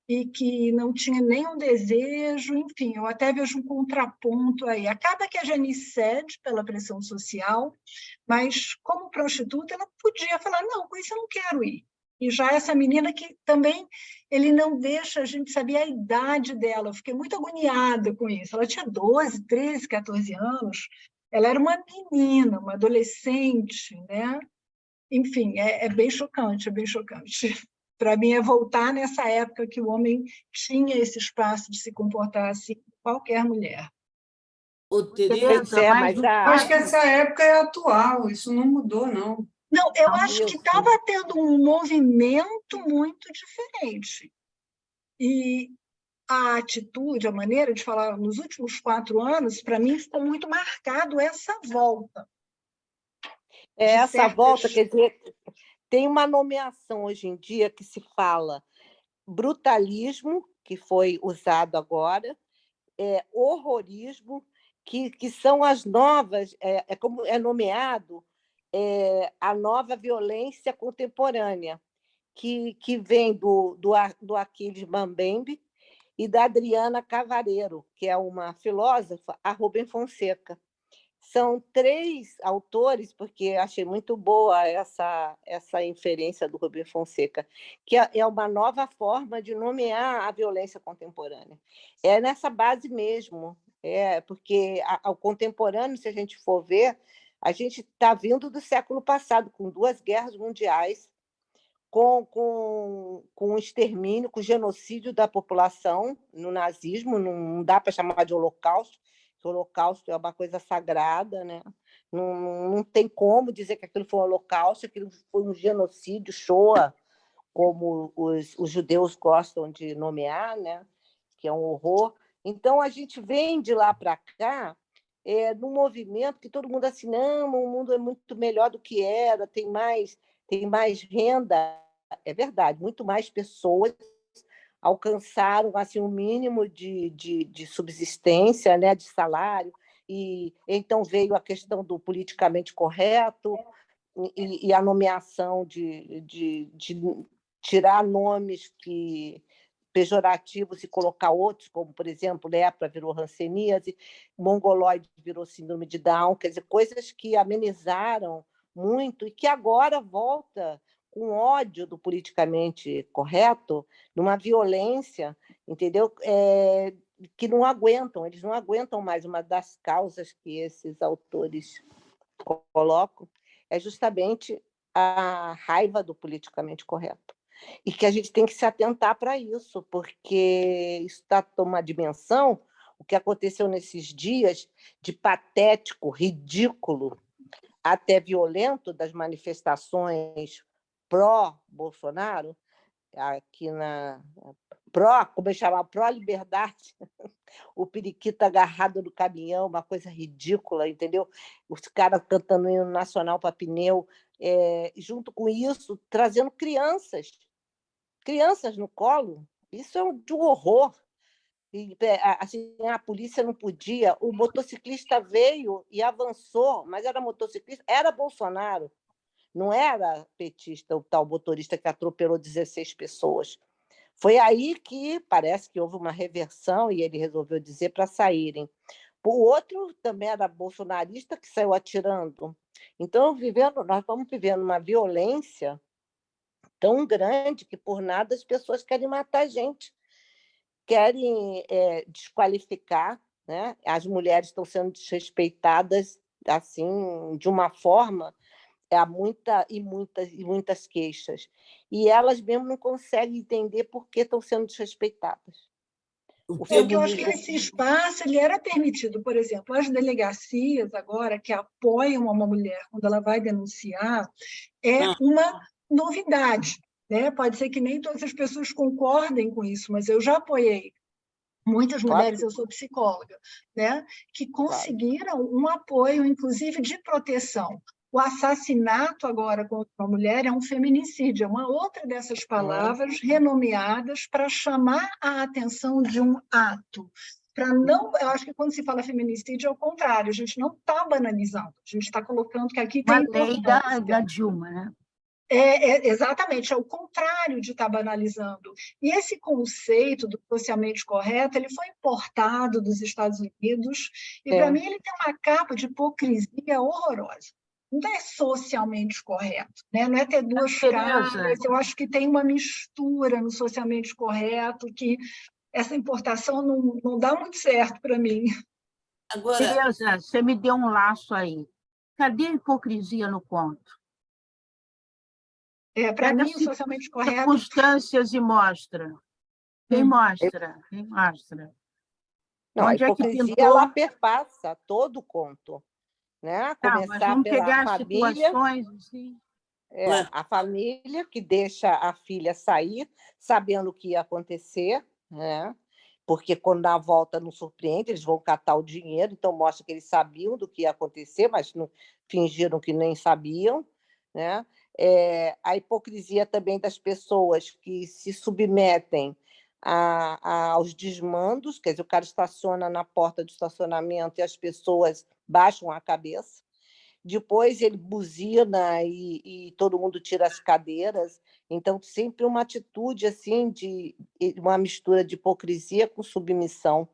e que não tinha nenhum desejo. Enfim, eu até vejo um contraponto aí. Acaba que a Janice cede pela pressão social, mas, como prostituta, ela podia falar: não, com isso eu não quero ir. E já essa menina que também ele não deixa a gente saber a idade dela. Eu fiquei muito agoniada com isso. Ela tinha 12, 13, 14 anos. Ela era uma menina, uma adolescente, né? Enfim, é bem chocante, é bem chocante. Para mim, é voltar nessa época que o homem tinha esse espaço de se comportar assim com qualquer mulher. Mas acho que essa época é atual, isso não mudou, não. Não, eu acho que estava tendo um movimento muito diferente. E a atitude, a maneira de falar nos últimos 4 anos, para mim, ficou muito marcado essa volta. Essa volta, quer dizer, tem uma nomeação hoje em dia que se fala brutalismo, que foi usado agora, horrorismo, que são as novas, como é nomeado, a nova violência contemporânea, que vem do Aquiles Mbembe e da Adriana Cavareiro, que é uma filósofa, a Rubem Fonseca. São 3 autores, porque achei muito boa essa inferência do Rubem Fonseca, que é uma nova forma de nomear a violência contemporânea. É nessa base mesmo, porque o contemporâneo, se a gente for ver, a gente está vindo do século passado, com 2 guerras mundiais, com o extermínio, com o genocídio da população no nazismo, não dá para chamar de holocausto, que o holocausto é uma coisa sagrada, né? Não tem como dizer que aquilo foi um holocausto, aquilo foi um genocídio, Shoah, como os judeus gostam de nomear, né? Que é um horror. Então, a gente vem de lá para cá num movimento que todo mundo assim, não, o mundo é muito melhor do que era, tem mais renda. É verdade, muito mais pessoas alcançaram assim, um mínimo de subsistência, né, de salário, e então veio a questão do politicamente correto e a nomeação de tirar nomes pejorativos e colocar outros, como, por exemplo, lepra virou hanseníase, mongoloide virou síndrome de Down, quer dizer, coisas que amenizaram muito e que agora volta com ódio do politicamente correto, numa violência, entendeu? Que não aguentam, eles não aguentam mais. Uma das causas que esses autores colocam é justamente a raiva do politicamente correto. E que a gente tem que se atentar para isso, porque isso está tomando uma dimensão, o que aconteceu nesses dias de patético, ridículo, até violento das manifestações pró-Bolsonaro, aqui como eu chamava, pró-liberdade, o periquito agarrado no caminhão, uma coisa ridícula, entendeu? Os caras cantando hino nacional para pneu, junto com isso, trazendo crianças no colo. Isso é de um horror. E, assim, a polícia não podia, o motociclista veio e avançou, mas era motociclista, era Bolsonaro, não era petista, o tal motorista que atropelou 16 pessoas. Foi aí que parece que houve uma reversão e ele resolveu dizer para saírem. O outro também era bolsonarista que saiu atirando. Então, nós estamos vivendo uma violência tão grande que, por nada, as pessoas querem matar a gente, querem desqualificar, né? As mulheres estão sendo desrespeitadas assim de uma forma, há muitas queixas, e elas mesmo não conseguem entender por que estão sendo desrespeitadas. Porque eu acho que esse espaço ele era permitido, por exemplo, as delegacias agora que apoiam uma mulher quando ela vai denunciar, é uma novidade, né? Pode ser que nem todas as pessoas concordem com isso, mas eu já apoiei muitas mulheres, eu sou psicóloga, né? Que conseguiram um apoio, inclusive, de proteção. O assassinato agora contra uma mulher é um feminicídio, é uma outra dessas palavras renomeadas para chamar a atenção de um ato. Eu acho que quando se fala feminicídio é o contrário, a gente não está banalizando, a gente está colocando que aqui tem lei da Dilma, né? Exatamente, é o contrário de estar banalizando. E esse conceito do socialmente correto, ele foi importado dos Estados Unidos, e para mim ele tem uma capa de hipocrisia horrorosa. Não é socialmente correto, né? Não é ter 2 caras, eu acho que tem uma mistura no socialmente correto, que essa importação não dá muito certo para mim. Agora, Tereza, você me deu um laço aí. Cadê a hipocrisia no conto? Para mim, o socialmente correto... Circunstâncias e mostra. Quem mostra? Quem mostra? Não, onde a hipocrisia, é que pintou... ela perpassa todo o conto. Né? Começar pela família, assim. A família que deixa a filha sair sabendo o que ia acontecer, né? Porque quando na volta não surpreende, eles vão catar o dinheiro, então mostra que eles sabiam do que ia acontecer, mas não, fingiram que nem sabiam, né? A hipocrisia também das pessoas que se submetem aos desmandos, quer dizer, o cara estaciona na porta do estacionamento e as pessoas baixam a cabeça. Depois ele buzina e todo mundo tira as cadeiras. Então, sempre uma atitude assim de uma mistura de hipocrisia com submissão.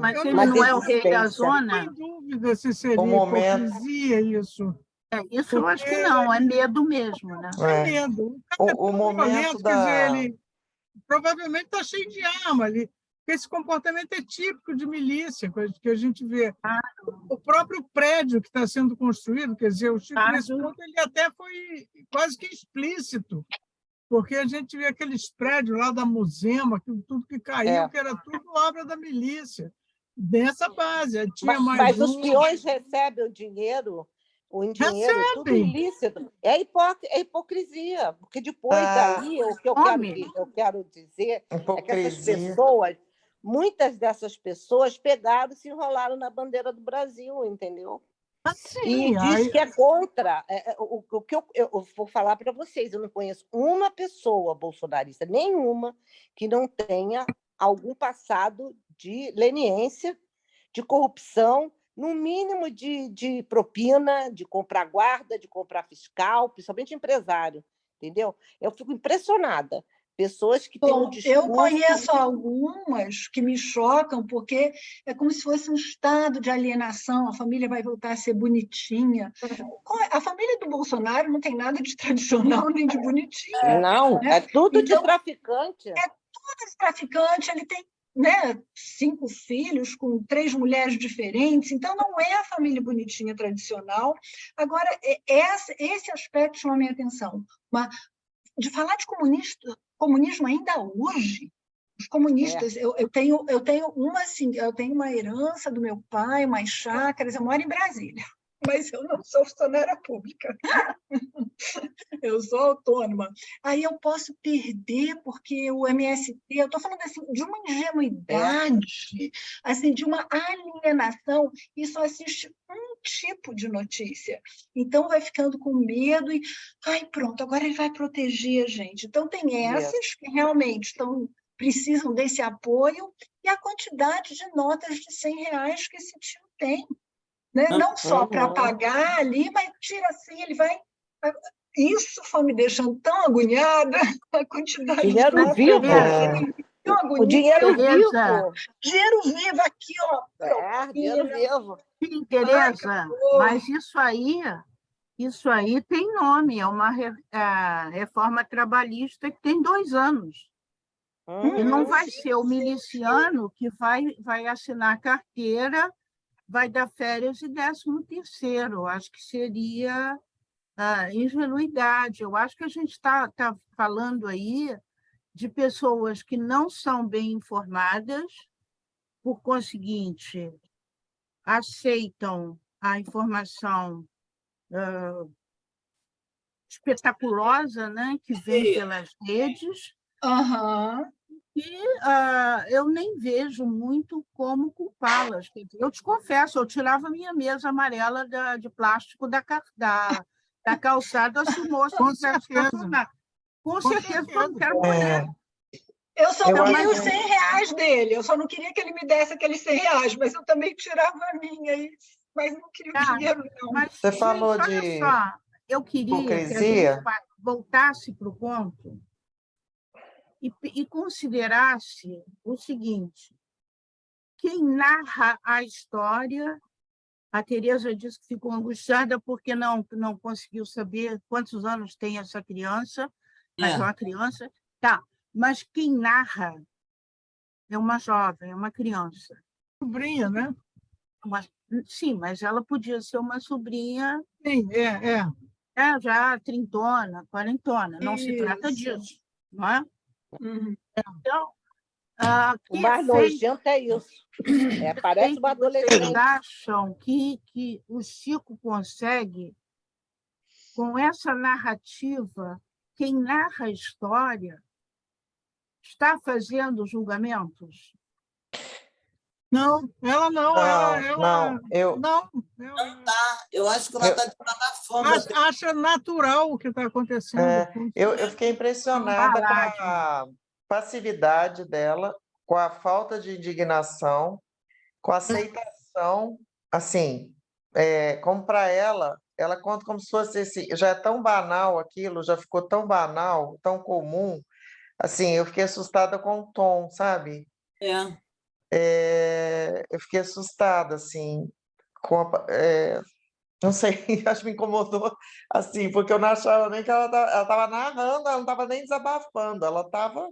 Mas ele uma não é o rei da desistência. zona? Sem dúvida se seria O momento. hipocrisia isso. Isso eu acho que não, é medo mesmo, né? É É. medo. O cara é O tão momento violento, quer dizer, da. ele provavelmente está cheio de arma ali. Porque esse comportamento é típico de milícia, coisa que a gente vê. O próprio prédio que está sendo construído, quer dizer, o Chico, nesse ponto, ele até foi quase que explícito, porque a gente vê aqueles prédios lá da Musema, tudo que caiu, que era tudo obra da milícia, dessa base. Aí tinha mais Mas os um. peões recebem o dinheiro tudo Recebem. ilícito. É hipocrisia, porque depois Ah, daí, o que eu quero dizer é que essas hipocrisia. pessoas, muitas dessas pessoas pegaram e se enrolaram na bandeira do Brasil, entendeu? Sim, E diz que é contra. O que eu vou falar para vocês, eu não conheço uma pessoa bolsonarista, nenhuma, que não tenha algum passado de leniência, de corrupção, no mínimo de propina, de comprar guarda, de comprar fiscal, principalmente empresário, entendeu? Eu fico impressionada. Pessoas que têm um Bom, discurso... eu conheço algumas que me chocam, porque é como se fosse um estado de alienação, a família vai voltar a ser bonitinha. A família do Bolsonaro não tem nada de tradicional nem de bonitinha. Não, né? é tudo de Então, traficante. esse traficante, ele tem, né, 5 filhos com 3 mulheres diferentes, então não é a família bonitinha tradicional. Agora, esse aspecto chama a minha atenção. Mas de falar de comunismo ainda hoje, os comunistas, eu tenho uma herança do meu pai, umas chácaras, eu moro em Brasília, mas eu não sou funcionária pública. Eu sou autônoma. Aí eu posso perder, porque o MST, eu estou falando assim, de uma ingenuidade, assim, de uma alienação, e só assiste um tipo de notícia. Então vai ficando com medo e, ai, pronto, agora ele vai proteger a gente. Então tem essas que realmente precisam desse apoio e a quantidade de notas de R$ 100 que esse tio tem. Né? Não só para pagar ali, mas tira assim, ele vai... Isso foi me deixando tão agoniada, a quantidade Dinheiro de vivo. tão O dinheiro Tereza, vivo. dinheiro vivo aqui, ó. Dinheiro vivo. Sim, Tereza, mas isso aí tem nome, é uma reforma trabalhista que tem 2 anos. E não vai ser o miliciano que vai assinar carteira, vai dar férias e 13º. Acho que seria ingenuidade. Eu acho que a gente está falando aí de pessoas que não são bem informadas, por conseguinte, aceitam a informação espetaculosa, né, que vem pelas redes, e eu nem vejo muito como culpá-las. Eu te confesso, eu tirava minha mesa amarela de plástico da calçada se o moço quisesse estacionar. Com certeza, eu não quero morrer. Eu só não queria os acho- R$ 100 dele, eu só não queria que ele me desse aqueles R$ 100, mas eu também tirava a minha, mas não queria o dinheiro, não. Mas, Você gente, falou olha de só, eu queria que a gente hipocrisia. voltasse para o conto e considerasse o seguinte: quem narra a história... A Tereza disse que ficou angustiada porque não conseguiu saber quantos anos tem essa criança, mas é uma criança. Tá, mas quem narra é uma jovem, é uma criança. Sobrinha, né? Sim, mas ela podia ser uma sobrinha Sim, já trintona, quarentona. Não se trata disso, não é? Então, O mais nojento é isso. Parece uma vocês adolescente. acham que o Chico consegue, com essa narrativa, quem narra a história está fazendo julgamentos? Não, ela não. Não, Não, Tá, eu acho que ela está desabafando. acha natural o que está acontecendo. eu fiquei impressionada com a passividade dela, com a falta de indignação, com a aceitação, assim, como para ela conta como se fosse já é tão banal aquilo, já ficou tão banal, tão comum, assim, eu fiquei assustada com o tom, sabe? eu fiquei assustada, assim, não sei, acho que me incomodou, assim, porque eu não achava nem que ela estava narrando, ela não estava nem desabafando, ela estava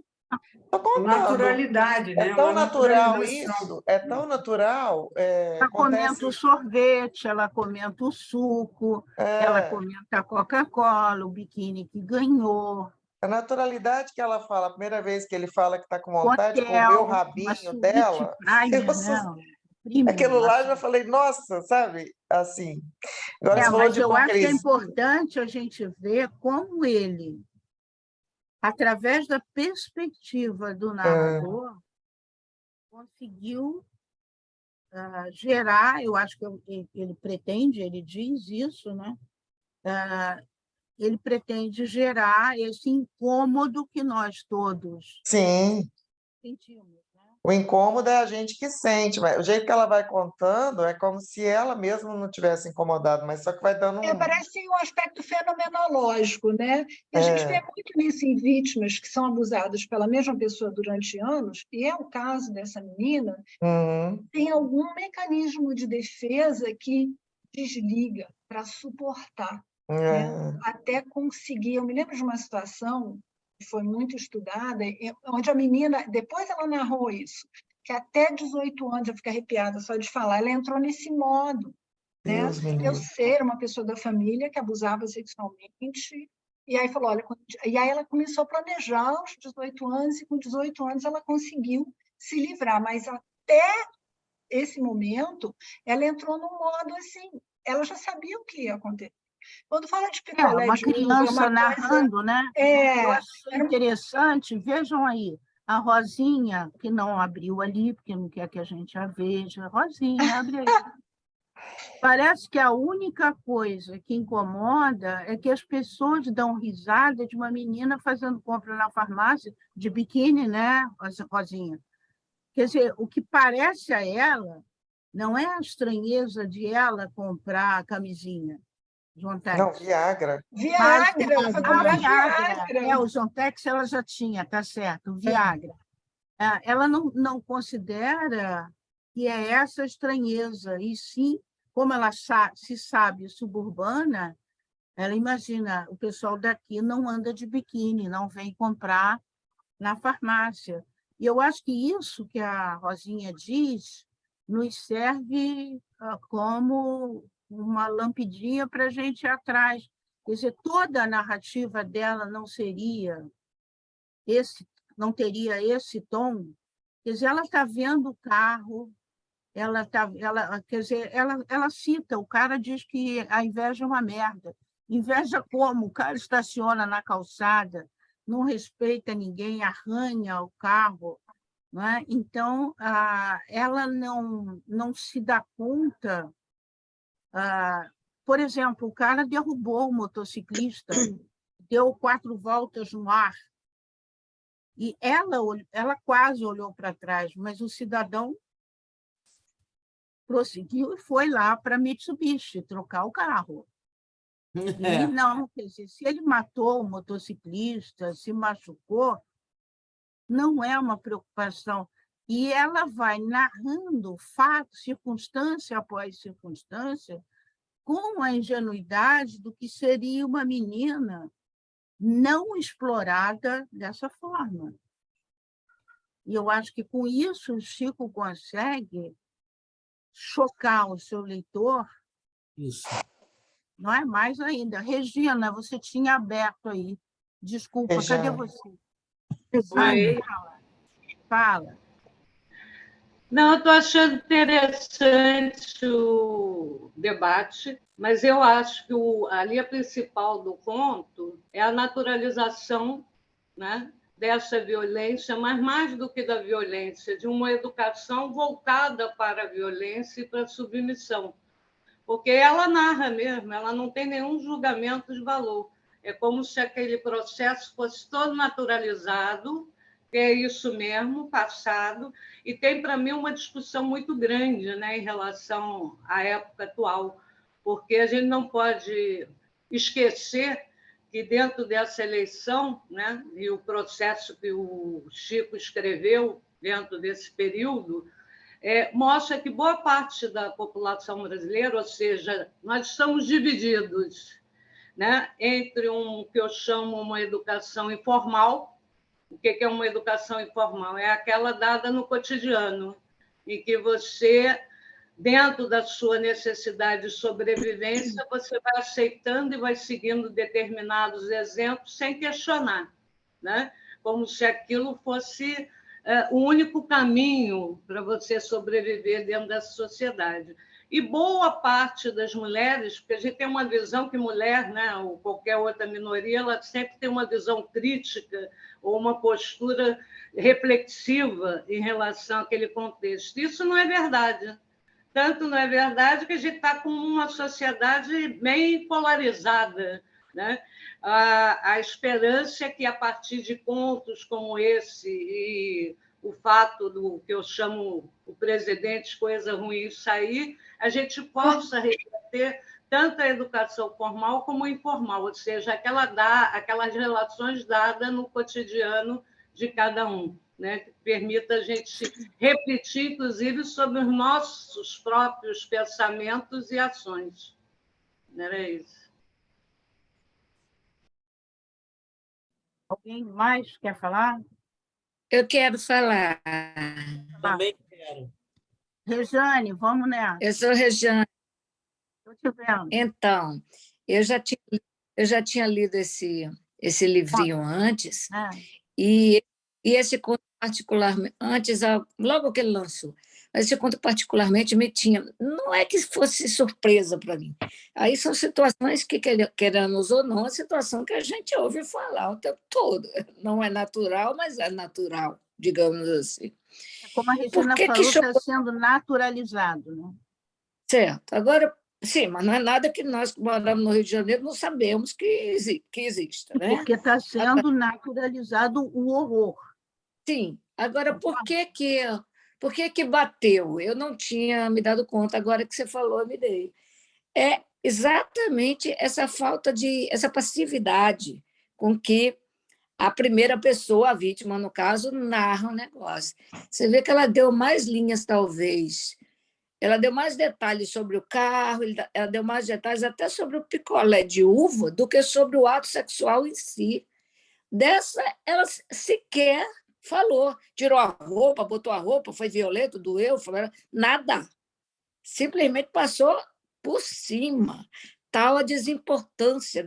contando. Naturalidade, né? É tão Uma natural naturalização. isso, é tão natural, Ela comenta o sorvete, ela comenta o suco, ela comenta a Coca-Cola, o biquíni que ganhou, a naturalidade que ela fala, a primeira vez que ele fala que está com o vontade de comer o hotel, uma rabinho suíte dela, eu Prime, né? assustei. Premium, Aquilo lá eu já assim. falei, nossa, sabe? Assim. Agora você falou Mas de eu acho que é hipocrisia. importante a gente ver como ele, através da perspectiva do narrador, conseguiu gerar, eu acho que ele pretende, ele diz isso, né? Ele pretende gerar esse incômodo que nós todos Sim, sentimos, né? o incômodo é a gente que sente, mas o jeito que ela vai contando é como se ela mesma não tivesse incomodado, mas só que vai dando Parece um aspecto fenomenológico, né? E a gente vê muito isso em vítimas que são abusadas pela mesma pessoa durante anos, e é o caso dessa menina, tem algum mecanismo de defesa que desliga para suportar, né? Até conseguir. Eu me lembro de uma situação que foi muito estudada, onde a menina, depois ela narrou isso, que até 18 anos, eu fico arrepiada só de falar, ela entrou nesse modo, né? Deus me Eu livre. ser uma pessoa da família que abusava sexualmente, e aí falou, olha, e aí ela começou a planejar aos 18 anos, e com 18 anos ela conseguiu se livrar, mas até esse momento ela entrou num modo assim, ela já sabia o que ia acontecer. Quando fala de picolé Uma de uva, criança uma coisa... narrando, né? Eu achei interessante, vejam aí, a Rosinha, que não abriu ali, porque não quer que a gente a veja. Rosinha, abre aí. Parece que a única coisa que incomoda é que as pessoas dão risada de uma menina fazendo compra na farmácia de biquíni, né, Rosinha? Quer dizer, o que parece a ela não é a estranheza de ela comprar a camisinha, Jontex. Não, Viagra. Viagra, ela foi comprar Viagra. O Jontex ela já tinha, tá certo, Viagra. Ela não considera que é essa estranheza, e sim, como ela se sabe suburbana, ela imagina, o pessoal daqui não anda de biquíni, não vem comprar na farmácia. E eu acho que isso que a Rosinha diz nos serve como uma lampidinha para a gente ir atrás. Quer dizer, toda a narrativa dela não teria esse tom. Quer dizer, ela está vendo o carro, quer dizer, ela cita, o cara diz que a inveja é uma merda. Inveja como? O cara estaciona na calçada, não respeita ninguém, arranha o carro. Não é? Então, ela não se dá conta. Por exemplo, o cara derrubou o motociclista, deu 4 voltas no ar, e ela quase olhou para trás, mas o cidadão prosseguiu e foi lá para a Mitsubishi trocar o carro. E não, quer dizer, se ele matou o motociclista, se machucou, não é uma preocupação. E ela vai narrando fato, circunstância após circunstância, com a ingenuidade do que seria uma menina não explorada dessa forma. E eu acho que, com isso, o Chico consegue chocar o seu leitor. Isso. Não é mais ainda. Regina, você tinha aberto aí. Desculpa, Regina. cadê você? Oi. Fala. Não, eu estou achando interessante o debate, mas eu acho que a linha principal do conto é a naturalização, né, dessa violência, mas mais do que da violência, de uma educação voltada para a violência e para a submissão. Porque ela narra mesmo, ela não tem nenhum julgamento de valor. É como se aquele processo fosse todo naturalizado, que é isso mesmo, passado, e tem, para mim, uma discussão muito grande, né, em relação à época atual, porque a gente não pode esquecer que, dentro dessa eleição, né, e o processo que o Chico escreveu dentro desse período, mostra que boa parte da população brasileira, ou seja, nós estamos divididos, né, entre o que eu chamo uma educação informal. O que é uma educação informal? É aquela dada no cotidiano, em que você, dentro da sua necessidade de sobrevivência, você vai aceitando e vai seguindo determinados exemplos sem questionar, né? Como se aquilo fosse o único caminho para você sobreviver dentro dessa sociedade. E boa parte das mulheres, porque a gente tem uma visão que mulher, né, ou qualquer outra minoria, ela sempre tem uma visão crítica ou uma postura reflexiva em relação àquele contexto. Isso não é verdade. Tanto não é verdade que a gente está com uma sociedade bem polarizada, né? A esperança é que, a partir de contos como esse e o fato do que eu chamo o presidente coisa ruim sair, a gente possa reverter tanto a educação formal como informal, ou seja, aquelas relações dadas no cotidiano de cada um, né? Que permita a gente refletir, inclusive, sobre os nossos próprios pensamentos e ações. Era isso. Alguém mais quer falar? Eu quero falar. Também quero. Rejane, vamos nessa. Eu sou Regiane. Estou te vendo. Então, eu já tinha lido esse livrinho antes, e esse conto particularmente, logo que ele lançou, mas esse conto particularmente não é que fosse surpresa para mim. Aí são situações que, queremos ou não, a situação que a gente ouve falar o tempo todo. Não é natural, mas é natural, digamos assim. Como a Regina falou, está sendo naturalizado, né? Certo. Agora, sim, mas não é nada que nós que moramos no Rio de Janeiro não sabemos que exista, né? Porque está sendo naturalizado o horror. Sim. Agora, por que bateu? Eu não tinha me dado conta, agora que você falou, eu me dei. É exatamente essa falta essa passividade com que a primeira pessoa, a vítima, no caso, narra o negócio. Você vê que ela deu mais linhas, talvez. Ela deu mais detalhes sobre o carro, ela deu mais detalhes até sobre o picolé de uva do que sobre o ato sexual em si. Dessa, ela sequer falou. Tirou a roupa, botou a roupa, foi violento, doeu, nada. Simplesmente passou por cima. Tal a desimportância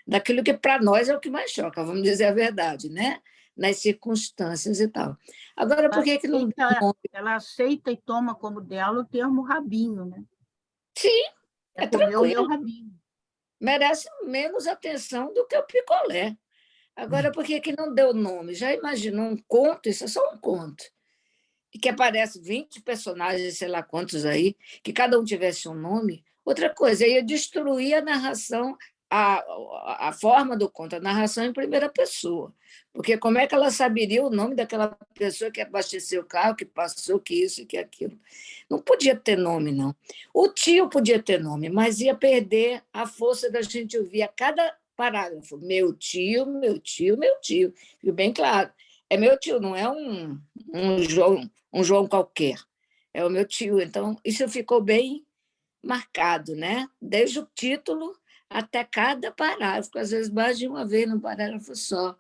daquilo que, para nós, é o que mais choca, vamos dizer a verdade, né? Nas circunstâncias e tal. Agora, por que não... Ela aceita e toma como dela o termo rabinho, né? Sim, é tranquilo. Rabinho. Merece menos atenção do que o picolé. Agora, por que não deu nome? Já imaginou um conto? Isso é só um conto. E que aparece 20 personagens, sei lá quantos aí, que cada um tivesse um nome. Outra coisa, ia destruir a narração, a forma do conto, a narração em primeira pessoa. Porque como é que ela saberia o nome daquela pessoa que abasteceu o carro, que passou, que isso, que aquilo? Não podia ter nome, não. O tio podia ter nome, mas ia perder a força da gente ouvir a cada parágrafo. Meu tio, meu tio, meu tio. Fica bem claro. É meu tio, não é um João qualquer. É o meu tio. Então, isso ficou bem marcado, né? Desde o título até cada parágrafo, às vezes mais de uma vez num parágrafo só.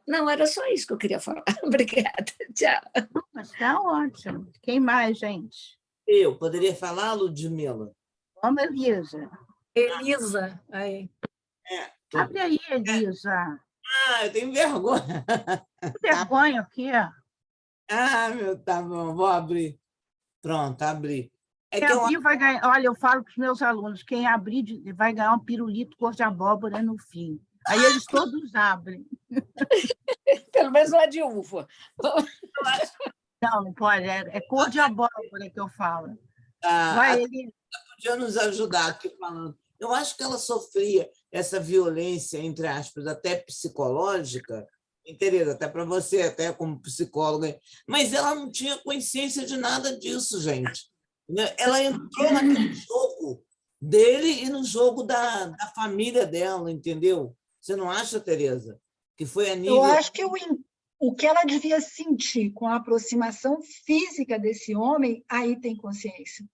Não, era só isso que eu queria falar. Obrigada, tchau. Está ótimo. Quem mais, gente? Eu poderia falar, Ludmila? Vamos, Elisa. Elisa. Aí. Abre aí, Elisa. Eu tenho vergonha. Vergonha o quê? Tá bom, vou abrir. Pronto, abri. Vai ganhar. Olha, eu falo para os meus alunos, quem abrir vai ganhar um pirulito cor de abóbora no fim. Aí eles todos abrem. Pelo menos não é de uva. Não pode. É cor de abóbora que eu falo. Ele podia nos ajudar aqui falando. Eu acho que ela sofria essa violência, entre aspas, até psicológica, Tereza, até para você, até como psicóloga, mas ela não tinha consciência de nada disso, gente. Ela entrou naquele jogo dele e no jogo da família dela, entendeu? Você não acha, Tereza? Que foi a nível... Eu acho que o que ela devia sentir com a aproximação física desse homem, aí tem consciência.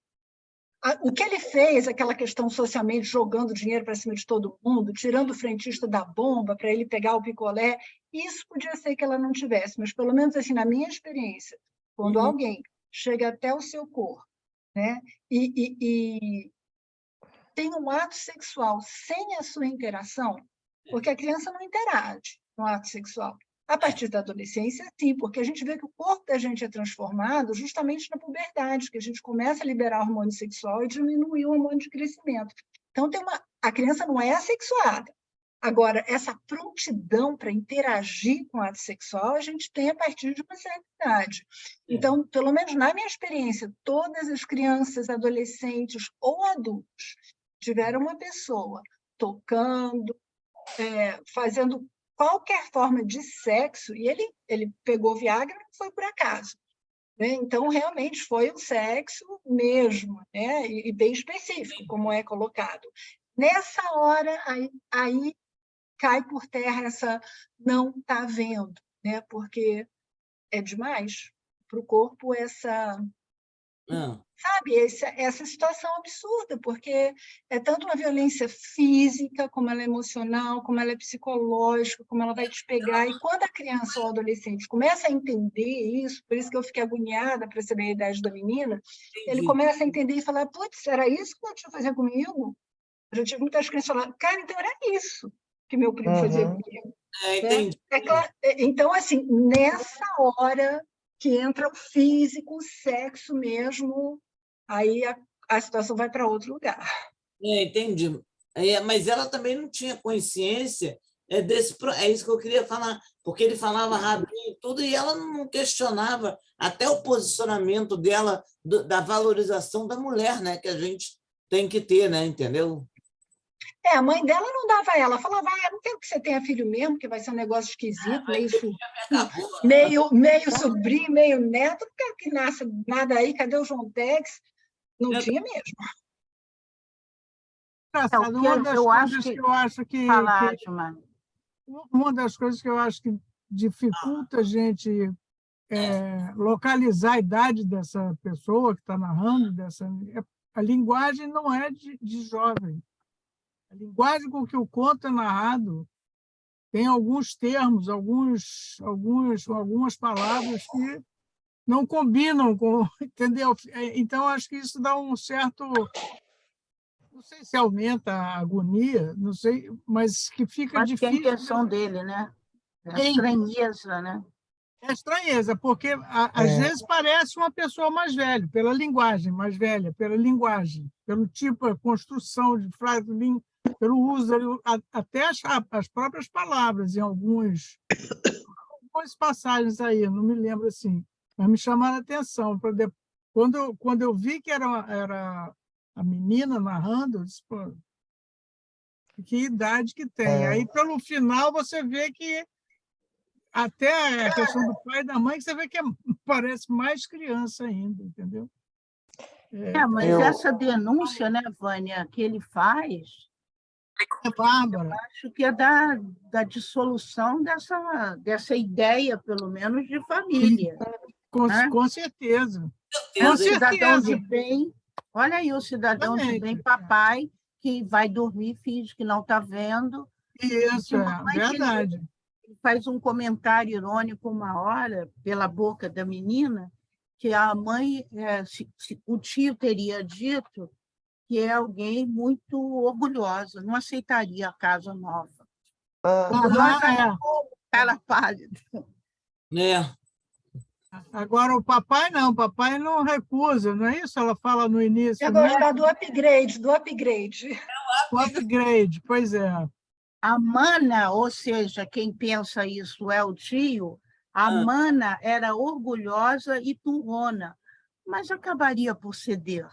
O que ele fez, aquela questão socialmente, jogando dinheiro para cima de todo mundo, tirando o frentista da bomba para ele pegar o picolé, isso podia ser que ela não tivesse, mas pelo menos assim, na minha experiência, quando alguém chega até o seu corpo, né, e tem um ato sexual sem a sua interação, porque a criança não interage no ato sexual. A partir da adolescência, sim, porque a gente vê que o corpo da gente é transformado justamente na puberdade, que a gente começa a liberar hormônio sexual e diminuir o hormônio de crescimento. Então, a criança não é assexuada. Agora, essa prontidão para interagir com o ato sexual, a gente tem a partir de uma certa idade. Então, pelo menos na minha experiência, todas as crianças, adolescentes ou adultos tiveram uma pessoa tocando, fazendo qualquer forma de sexo, e ele pegou Viagra, não foi por acaso. Né? Então, realmente, foi um sexo mesmo, né? E bem específico, como é colocado. Nessa hora, aí cai por terra essa não está vendo, né? Porque é demais para o corpo sabe, essa situação absurda, porque é tanto uma violência física, como ela é emocional, como ela é psicológica, como ela vai te pegar. E quando a criança ou adolescente começa a entender isso, por isso que eu fiquei agoniada para saber a idade da menina, ele começa a entender e falar, putz, era isso que eu tinha que fazer comigo? Eu já tive muitas crianças falando, cara, então era isso que meu primo fazia comigo. Entendi. Claro, então, assim, nessa hora que entra o físico, o sexo mesmo, aí a situação vai para outro lugar. Entendi. Mas ela também não tinha consciência desse. É isso que eu queria falar, porque ele falava rabinho e tudo, e ela não questionava até o posicionamento dela, da valorização da mulher, né, que a gente tem que ter, né, entendeu? A mãe dela não dava a ela, falava, não quero que você tenha filho mesmo, que vai ser um negócio esquisito, meio sobrinho, meio neto, não quero que nasça nada aí, cadê o João Tex? Não tinha mesmo. Engraçado, uma das coisas que eu acho que uma das coisas que eu acho que dificulta a gente localizar a idade dessa pessoa que está narrando, a linguagem não é de jovem. A linguagem com que o conto é narrado tem alguns termos, algumas palavras que não combinam com, entendeu? Então, acho que isso dá um certo, não sei se aumenta a agonia, não sei, mas que fica Acho difícil. que é a intenção dele, né? É estranheza, né? É estranheza, porque às vezes parece uma pessoa mais velha, pela linguagem, mais velha, pela linguagem, pelo tipo, a construção de frase, pelo uso, até as próprias palavras, em algumas passagens aí, não me lembro assim, mas me chamaram a atenção. Quando eu vi que era a menina narrando, eu disse, pô, que idade que tem. Aí, pelo final, você vê que até a questão do pai e da mãe, que você vê que parece mais criança ainda, entendeu? Mas essa denúncia, né, Vânia, que ele faz, Bárbara, eu acho que é da dissolução dessa ideia, pelo menos, de família. Né? Com certeza. É um cidadão de bem, olha aí o cidadão de bem, papai, que vai dormir, finge que não está vendo. Isso, é verdade. Ele faz um comentário irônico uma hora, pela boca da menina, que a mãe, o tio teria dito que é alguém muito orgulhosa, não aceitaria a casa nova. Orgulhosa cara pálida. Agora, o papai não recusa, não é isso? Ela fala no início. Eu gostar do upgrade. O upgrade, pois é. A mana, ou seja, quem pensa isso é o tio, a mana era orgulhosa e turrona, mas acabaria por ceder.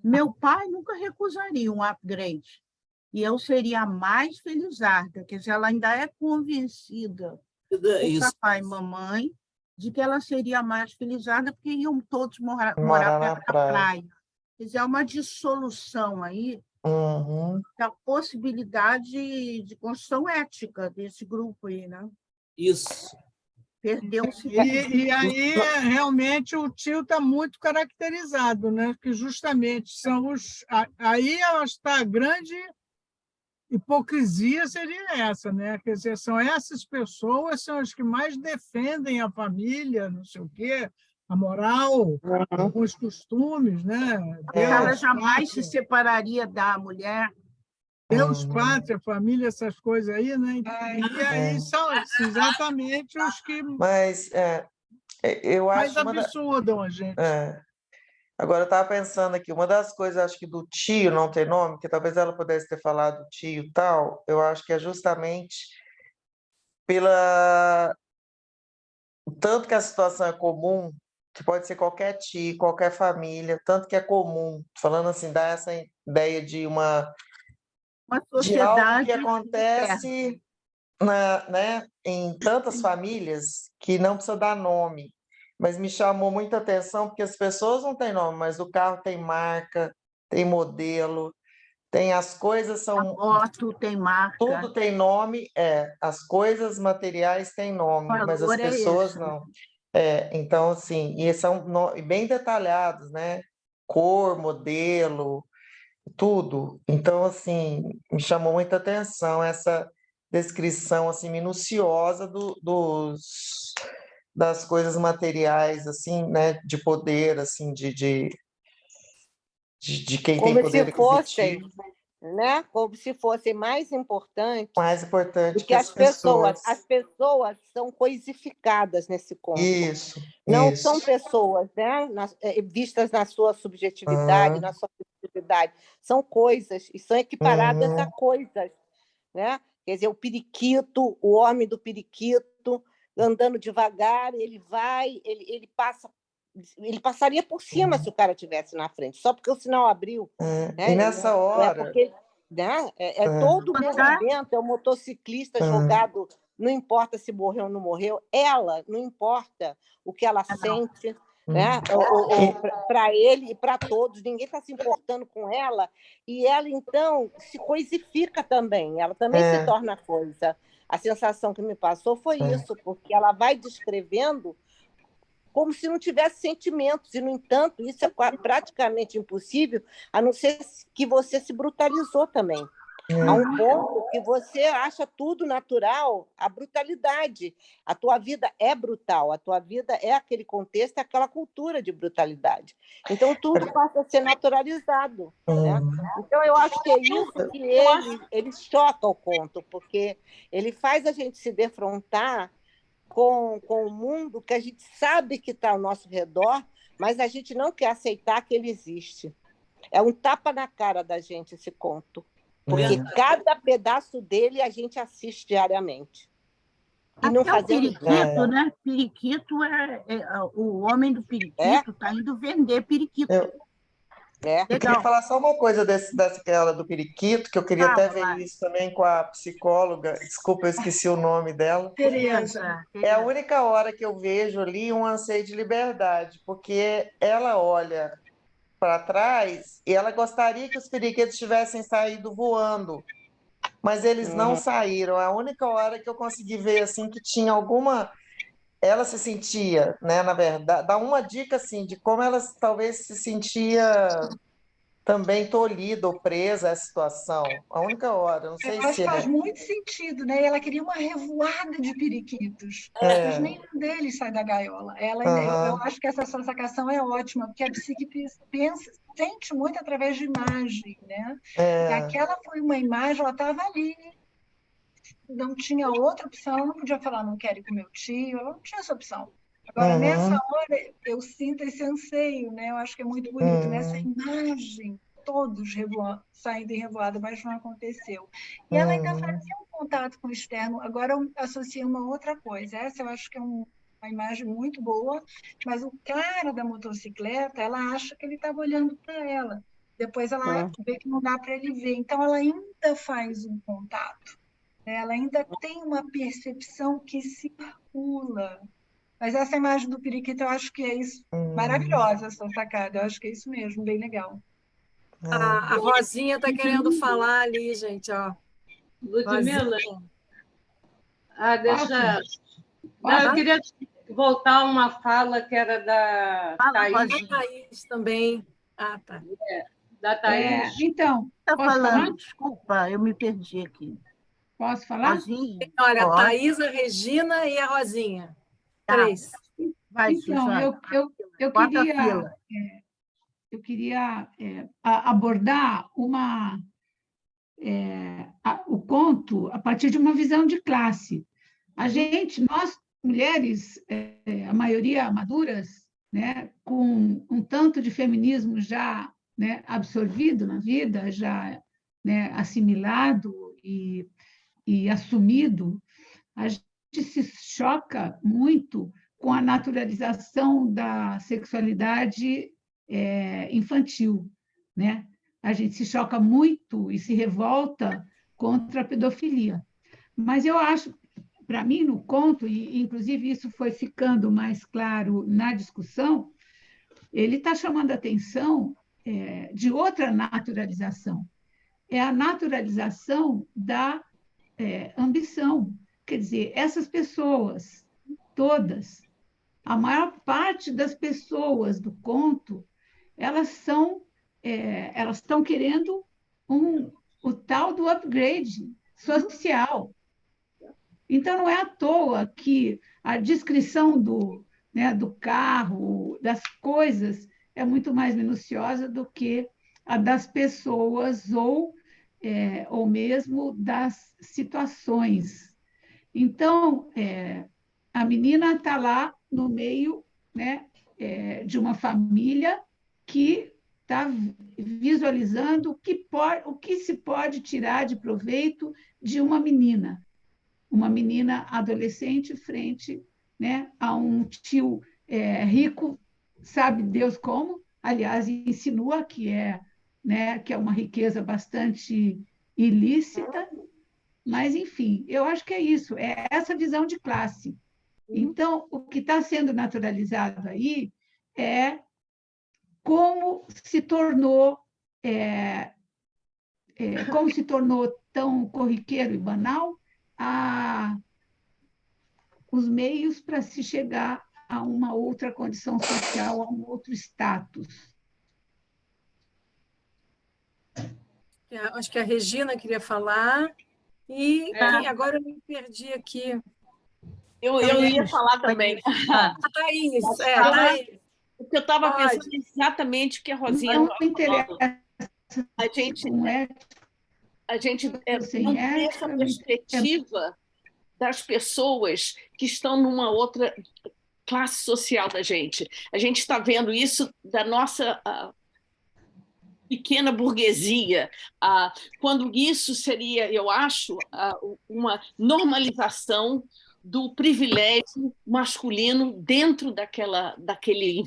Meu pai nunca recusaria um upgrade, e eu seria a mais felizarda, quer dizer, ela ainda é convencida por papai e mamãe de que ela seria a mais felizarda, porque iam todos morar perto da praia. Quer dizer, é uma dissolução aí da possibilidade de construção ética desse grupo aí, né? Isso. Perdeu-se. E aí, realmente, o tio está muito caracterizado, né? Que justamente são os... Aí, eu acho que a grande hipocrisia seria essa, né? Quer dizer, são essas pessoas são as que mais defendem a família, não sei o quê, a moral, os costumes, né? Ela Deus, jamais se pátria, separaria da mulher. Deus, pátria, família, essas coisas aí, né? E aí são exatamente os que Mas eu mais acho absurdam a gente. Agora, eu estava pensando aqui, uma das coisas, acho que do tio não ter nome, que talvez ela pudesse ter falado tio e tal, eu acho que é justamente pela... Tanto que a situação é comum, que pode ser qualquer tio, qualquer família, tanto que é comum, falando assim, dá essa ideia de Uma de algo que sociedade acontece né, em tantas famílias que não precisa dar nome. Mas me chamou muita atenção porque as pessoas não têm nome, mas o carro tem marca, tem modelo, tem as coisas a são... moto tem marca. Tudo tem nome, as coisas materiais têm nome, O mas as valor é pessoas esse. não. Então, assim, e são bem detalhados, né? Cor, modelo, tudo. Então, assim, me chamou muita atenção essa descrição assim minuciosa das coisas materiais, assim, né? De poder, assim, de quem tem Como se poder fossem, aquisitivo. né? Como se fossem mais importantes Mais do importante que que as as pessoas. pessoas. As pessoas são coisificadas nesse conto. Isso, Não isso. são pessoas, né? vistas na sua subjetividade, Aham, na sua subjetividade. São coisas, e são equiparadas a uhum, coisas. Né? Quer dizer, o periquito, o homem do periquito, andando devagar, ele vai, ele passa, ele passaria por cima se o cara estivesse na frente, só porque o sinal abriu. E Né? nessa É hora, porque, né? Todo o movimento, é o motociclista jogado, não importa se morreu ou não morreu, ela, não importa o que ela sente, né? Para ele e para todos, ninguém está se importando com ela, e ela, então, se coisifica também, ela também se torna coisa. A sensação que me passou foi isso, porque ela vai descrevendo como se não tivesse sentimentos, e, no entanto, isso é praticamente impossível, a não ser que você se brutalizou também. A um ponto que você acha tudo natural, a brutalidade. A tua vida é brutal, a tua vida é aquele contexto, aquela cultura de brutalidade. Então, tudo passa a ser naturalizado. Né? Então, eu acho que é isso que ele choca o conto, porque ele faz a gente se defrontar com o mundo que a gente sabe que está ao nosso redor, mas a gente não quer aceitar que ele existe. É um tapa na cara da gente esse conto, porque cada pedaço dele a gente assiste diariamente. E não Até o fazemos periquito, nada. né? Periquito o homem do periquito está indo vender periquito. Eu queria falar só uma coisa daquela do periquito, que eu queria até ver isso também com a psicóloga. Desculpa, eu esqueci o nome dela. Tereza. É a única hora que eu vejo ali um anseio de liberdade, porque ela olha para trás e ela gostaria que os periquitos tivessem saído voando, mas eles não saíram. É a única hora que eu consegui ver assim que tinha alguma... Ela se sentia, né, na verdade, dá uma dica assim de como ela talvez se sentia também tolhida ou presa à situação. A única hora, não sei Eu acho se que faz muito sentido, né? Ela queria uma revoada de periquitos, mas nenhum deles sai da gaiola. Eu acho que essa sacação é ótima, porque a psique sente muito através de imagem, né? E aquela foi uma imagem, ela estava ali, não tinha outra opção, ela não podia falar, não quero ir com meu tio, ela não tinha essa opção. Agora, nessa hora, eu sinto esse anseio, né? Eu acho que é muito bonito, nessa imagem, todos saindo em revoada, mas não aconteceu. E ela ainda fazia um contato com o externo. Agora, eu associei uma outra coisa. Essa eu acho que é uma imagem muito boa, mas o cara da motocicleta, ela acha que ele estava olhando para ela. Depois ela vê que não dá para ele ver. Então, ela ainda faz um contato. Ela ainda tem uma percepção que circula. Mas essa imagem do periquito, eu acho que é isso. Maravilhosa essa sacada, eu acho que é isso mesmo, bem legal. A Rosinha está querendo falar ali, gente, ó. Ludmila, deixa... Não, eu queria voltar a uma fala que era da Fala, Thaís. Rosinha. Thaís também. Ah, tá. Da Thaís. Então, Está posso falando? falar? Desculpa, eu me perdi aqui. Posso falar? Rosinha? Olha, a Pode. Thaís, a Regina e a Rosinha. Tá. 3. Vai, Então, Suzana. eu Bota a queria, fila. abordar o conto a partir de uma visão de classe. Nós, mulheres, a maioria maduras, né, com um tanto de feminismo já, né, absorvido na vida, já, né, assimilado e assumido, a gente se choca muito com a naturalização da sexualidade infantil, né? A gente se choca muito e se revolta contra a pedofilia. Mas eu acho, para mim, no conto, e inclusive isso foi ficando mais claro na discussão, ele está chamando a atenção de outra naturalização. É a naturalização da ambição. Quer dizer, essas pessoas, todas, a maior parte das pessoas do conto, elas estão querendo o tal do upgrade social. Então, não é à toa que a descrição do carro, das coisas, é muito mais minuciosa do que a das pessoas ou mesmo das situações. Então, a menina está lá no meio, né, de uma família que está visualizando o que se pode tirar de proveito de uma menina adolescente frente, né, a um tio rico, sabe Deus como, aliás, insinua né, que é uma riqueza bastante ilícita, mas, enfim, eu acho que é isso, é essa visão de classe. Então, o que está sendo naturalizado aí é como se tornou tão corriqueiro e banal os meios para se chegar a uma outra condição social, a um outro status. Acho que a Regina queria falar. E agora eu me perdi aqui. Eu ia falar também. A Thaís, Thaís. Porque eu estava pensando exatamente o que a Rosinha estava falando. A gente não tem essa perspectiva das pessoas que estão numa outra classe social da gente. A gente está vendo isso da nossa pequena burguesia, quando isso seria, eu acho, uma normalização do privilégio masculino dentro daquele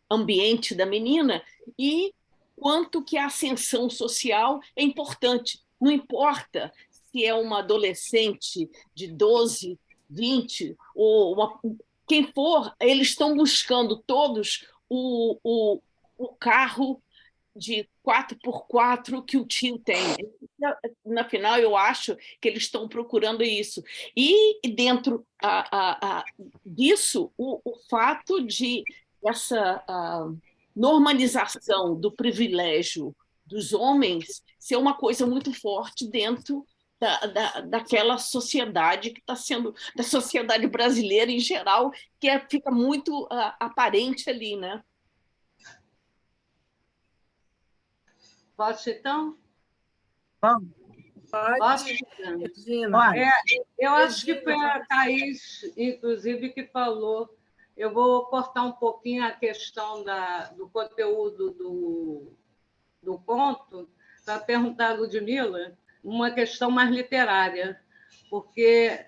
ambiente da menina, e quanto que a ascensão social é importante. Não importa se é uma adolescente de 12, 20, ou quem for, eles estão buscando todos o carro de 4x4 que o tio tem. Na final, eu acho que eles estão procurando isso. E dentro disso, o fato de essa normalização do privilégio dos homens ser uma coisa muito forte dentro daquela sociedade que está sendo, da sociedade brasileira em geral, que fica muito aparente ali, né? Posso, então? Pode. Eu acho que foi a Thaís, inclusive, que falou. Eu vou cortar um pouquinho a questão do conteúdo do conto para perguntar a Ludmila uma questão mais literária, porque...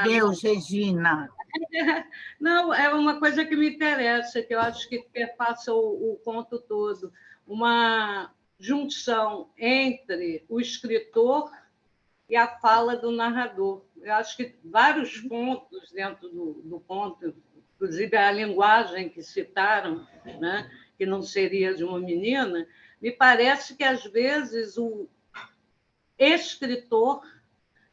Meu Deus, Regina! Não, é uma coisa que me interessa, que eu acho que perpassa o conto todo. Uma junção entre o escritor e a fala do narrador. Eu acho que vários pontos dentro do conto, inclusive a linguagem que citaram, né, que não seria de uma menina, me parece que, às vezes, o escritor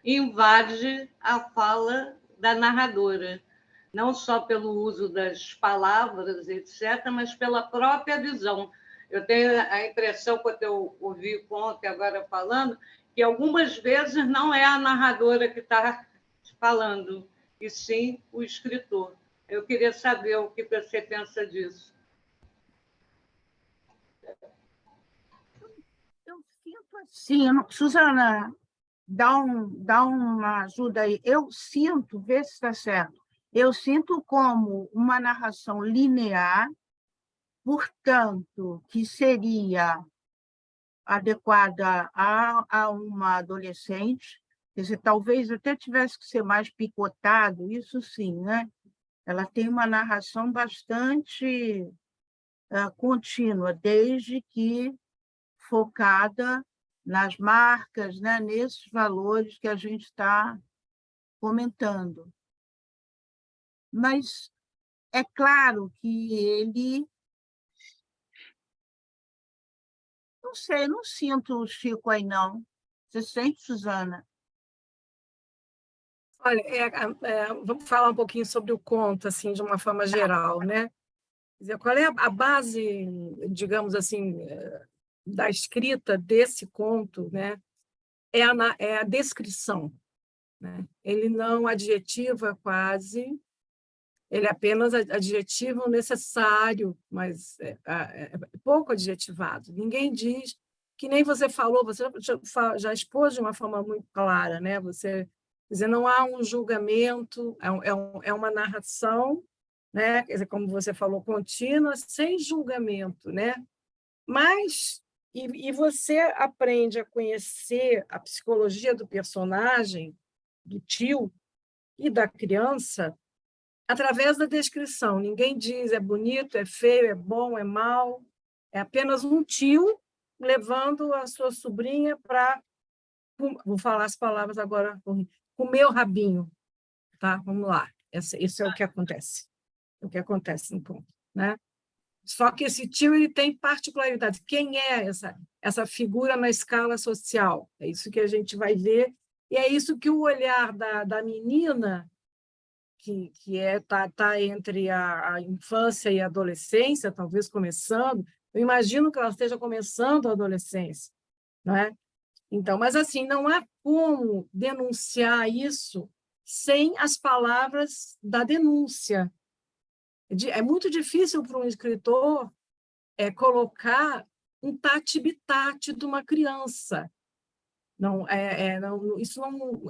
invade a fala da narradora, não só pelo uso das palavras, etc., mas pela própria visão. Eu tenho a impressão, quando eu ouvi o conto e agora falando, que algumas vezes não é a narradora que está falando, e sim o escritor. Eu queria saber o que você pensa disso. Eu sinto assim, Suzana, dá uma ajuda aí. Eu sinto, vê se está certo, eu sinto como uma narração linear, portanto, que seria adequada a uma adolescente, quer dizer, talvez até tivesse que ser mais picotado, isso sim, né? Ela tem uma narração bastante contínua, desde que focada nas marcas, né? Nesses valores que a gente está comentando. Mas é claro que ele... Não sei, não sinto o Chico aí, não. Você sente, Suzana? Olha, vamos falar um pouquinho sobre o conto, assim, de uma forma geral, né? Quer dizer, qual é a base, digamos assim, da escrita desse conto, né? É a descrição, né? Ele não adjetiva quase, ele apenas adjetiva o necessário, mas é pouco adjetivado. Ninguém diz, que nem você falou, você já expôs de uma forma muito clara, né? Você quer dizer, não há um julgamento, é uma narração, né? Quer dizer, como você falou, contínua, sem julgamento, né? Mas e você aprende a conhecer a psicologia do personagem, do tio e da criança, através da descrição. Ninguém diz é bonito, é feio, é bom, é mau. É apenas um tio levando a sua sobrinha para, vou falar as palavras agora, comer o rabinho. Tá? Vamos lá. Isso é o que acontece. É o que acontece no conto, né? Só que esse tio ele tem particularidades. Quem é essa figura na escala social? É isso que a gente vai ver. E é isso que o olhar da menina, que tá entre a infância e a adolescência, talvez começando, eu imagino que ela esteja começando a adolescência, não é? Então, mas assim, não há como denunciar isso sem as palavras da denúncia. É muito difícil para um escritor colocar um tati-bitate de uma criança. Não, isso não,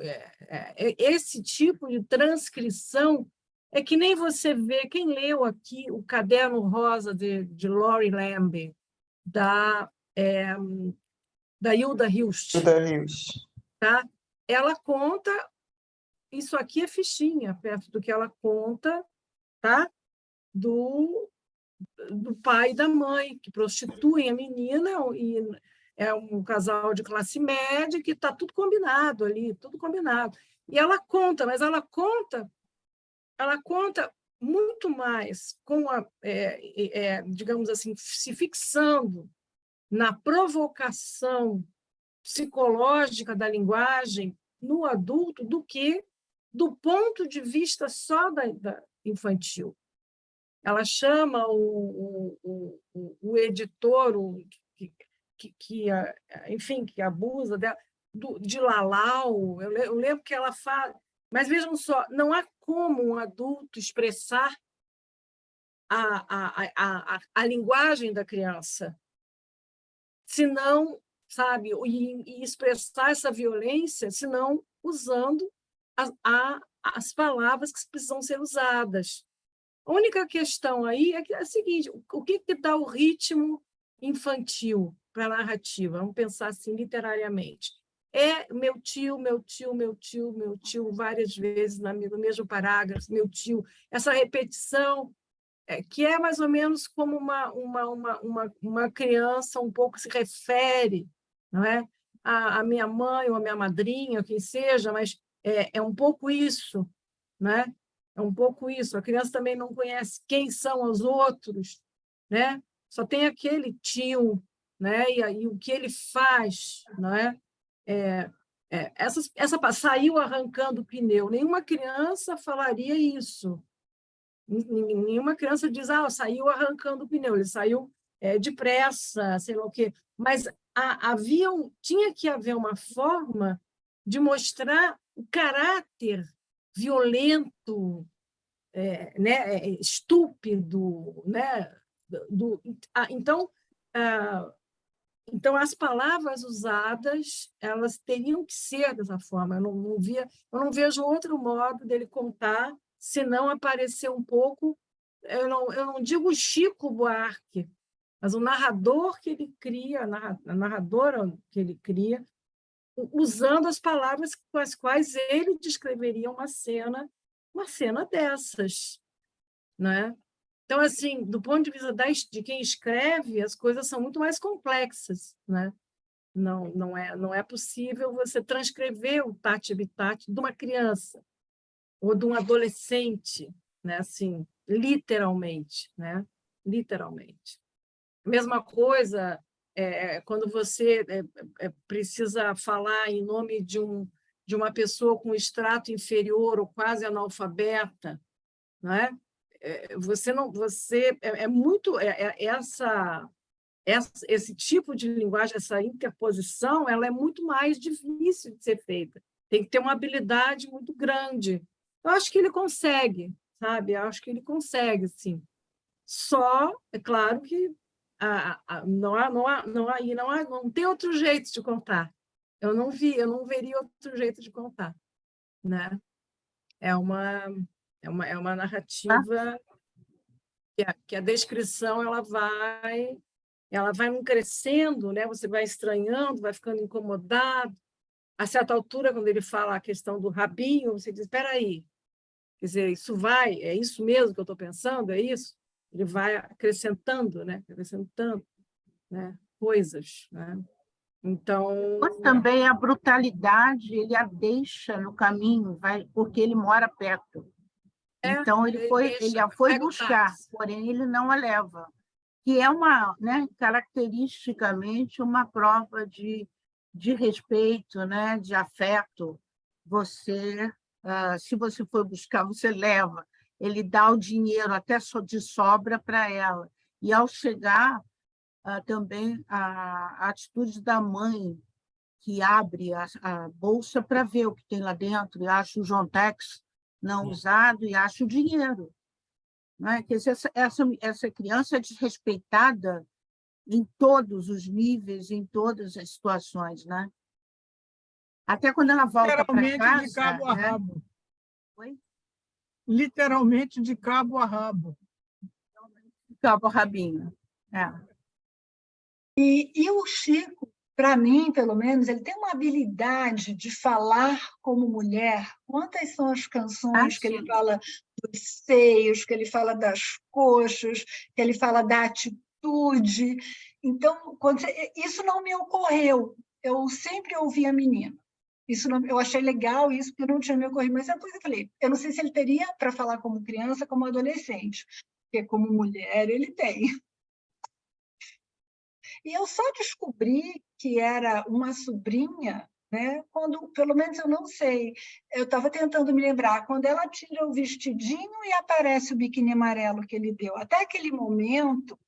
esse tipo de transcrição é que nem você vê, quem leu aqui o Caderno Rosa de Lori Lamb, da Hilda Hilst. Tá? Ela conta, isso aqui é fichinha, perto do que ela conta, tá? do pai e da mãe, que prostituem a menina, e é um casal de classe média, que está tudo combinado ali, tudo combinado. E ela conta, mas ela conta muito mais com digamos assim, se fixando na provocação psicológica da linguagem no adulto do que do ponto de vista só da infantil. Ela chama o editor, enfim, que abusa dela, de lalau. Eu lembro que ela fala... Mas vejam só, não há como um adulto expressar a linguagem da criança, senão, sabe, e expressar essa violência, senão usando as palavras que precisam ser usadas. A única questão aí é a seguinte: o que dá o ritmo infantil para a narrativa? Vamos pensar assim, literariamente. É meu tio, meu tio, meu tio, meu tio, várias vezes no mesmo parágrafo, meu tio. Essa repetição, que é mais ou menos como uma criança um pouco se refere, não é? A minha mãe ou a minha madrinha, quem seja, mas é um pouco isso, né? É um pouco isso. A criança também não conhece quem são os outros, né? Só tem aquele tio, né? E aí o que ele faz, não é? Saiu arrancando o pneu. Nenhuma criança falaria isso. Nenhuma criança diz, saiu arrancando o pneu, ele saiu depressa, sei lá o quê. Mas tinha que haver uma forma de mostrar o caráter violento, né, estúpido, né? Então, as palavras usadas, elas teriam que ser dessa forma. Eu não vejo outro modo dele contar, se não aparecer um pouco, eu não digo Chico Buarque, mas o narrador que ele cria, a narradora que ele cria, usando as palavras com as quais ele descreveria uma cena dessas, né? Então, assim, do ponto de vista de quem escreve, as coisas são muito mais complexas, né? Não é possível você transcrever o tati-bitate de uma criança ou de um adolescente, né? Assim, literalmente, né? Literalmente. Mesma coisa quando você precisa falar em nome de uma pessoa com extrato inferior ou quase analfabeta, não é? Esse tipo de linguagem, essa interposição, ela é muito mais difícil de ser feita. Tem que ter uma habilidade muito grande. Eu acho que ele consegue, sabe? Eu acho que ele consegue, sim. Só, é claro que não tem outro jeito de contar. Eu não veria outro jeito de contar, né? É uma narrativa que a descrição ela vai crescendo, né? Você vai estranhando, vai ficando incomodado. A certa altura, quando ele fala a questão do rabinho, você diz, espera aí, quer dizer, é isso mesmo que eu estou pensando, é isso? Ele vai acrescentando, né? Acrescentando, né? Coisas, né? Então... Mas também a brutalidade, ele a deixa no caminho, porque ele mora perto. Então, ele a foi buscar, porém, ele não a leva. Que é né, caracteristicamente uma prova de respeito, né, de afeto. Se você for buscar, você leva. Ele dá o dinheiro até de sobra para ela. E, ao chegar, também a atitude da mãe, que abre a bolsa para ver o que tem lá dentro, e acha o Jontex não usado, e acha o dinheiro. Né? Quer dizer, essa criança é desrespeitada em todos os níveis, em todas as situações. Né? Até quando ela volta para casa... de cabo a rabo. Né? Oi? Literalmente de cabo a rabo. De cabo a rabinho. E o Chico, para mim, pelo menos, ele tem uma habilidade de falar como mulher. Quantas são as canções que ele fala dos seios, que ele fala das coxas, que ele fala da atitude. Então, isso não me ocorreu. Eu sempre ouvi a menina. Eu achei legal isso, porque não tinha me ocorrido. Mas depois eu falei, eu não sei se ele teria para falar como criança, como adolescente, porque como mulher ele tem. E eu só descobri que era uma sobrinha, né, quando, pelo menos eu não sei, eu estava tentando me lembrar, quando ela tira o vestidinho e aparece o biquíni amarelo que ele deu. Até aquele momento,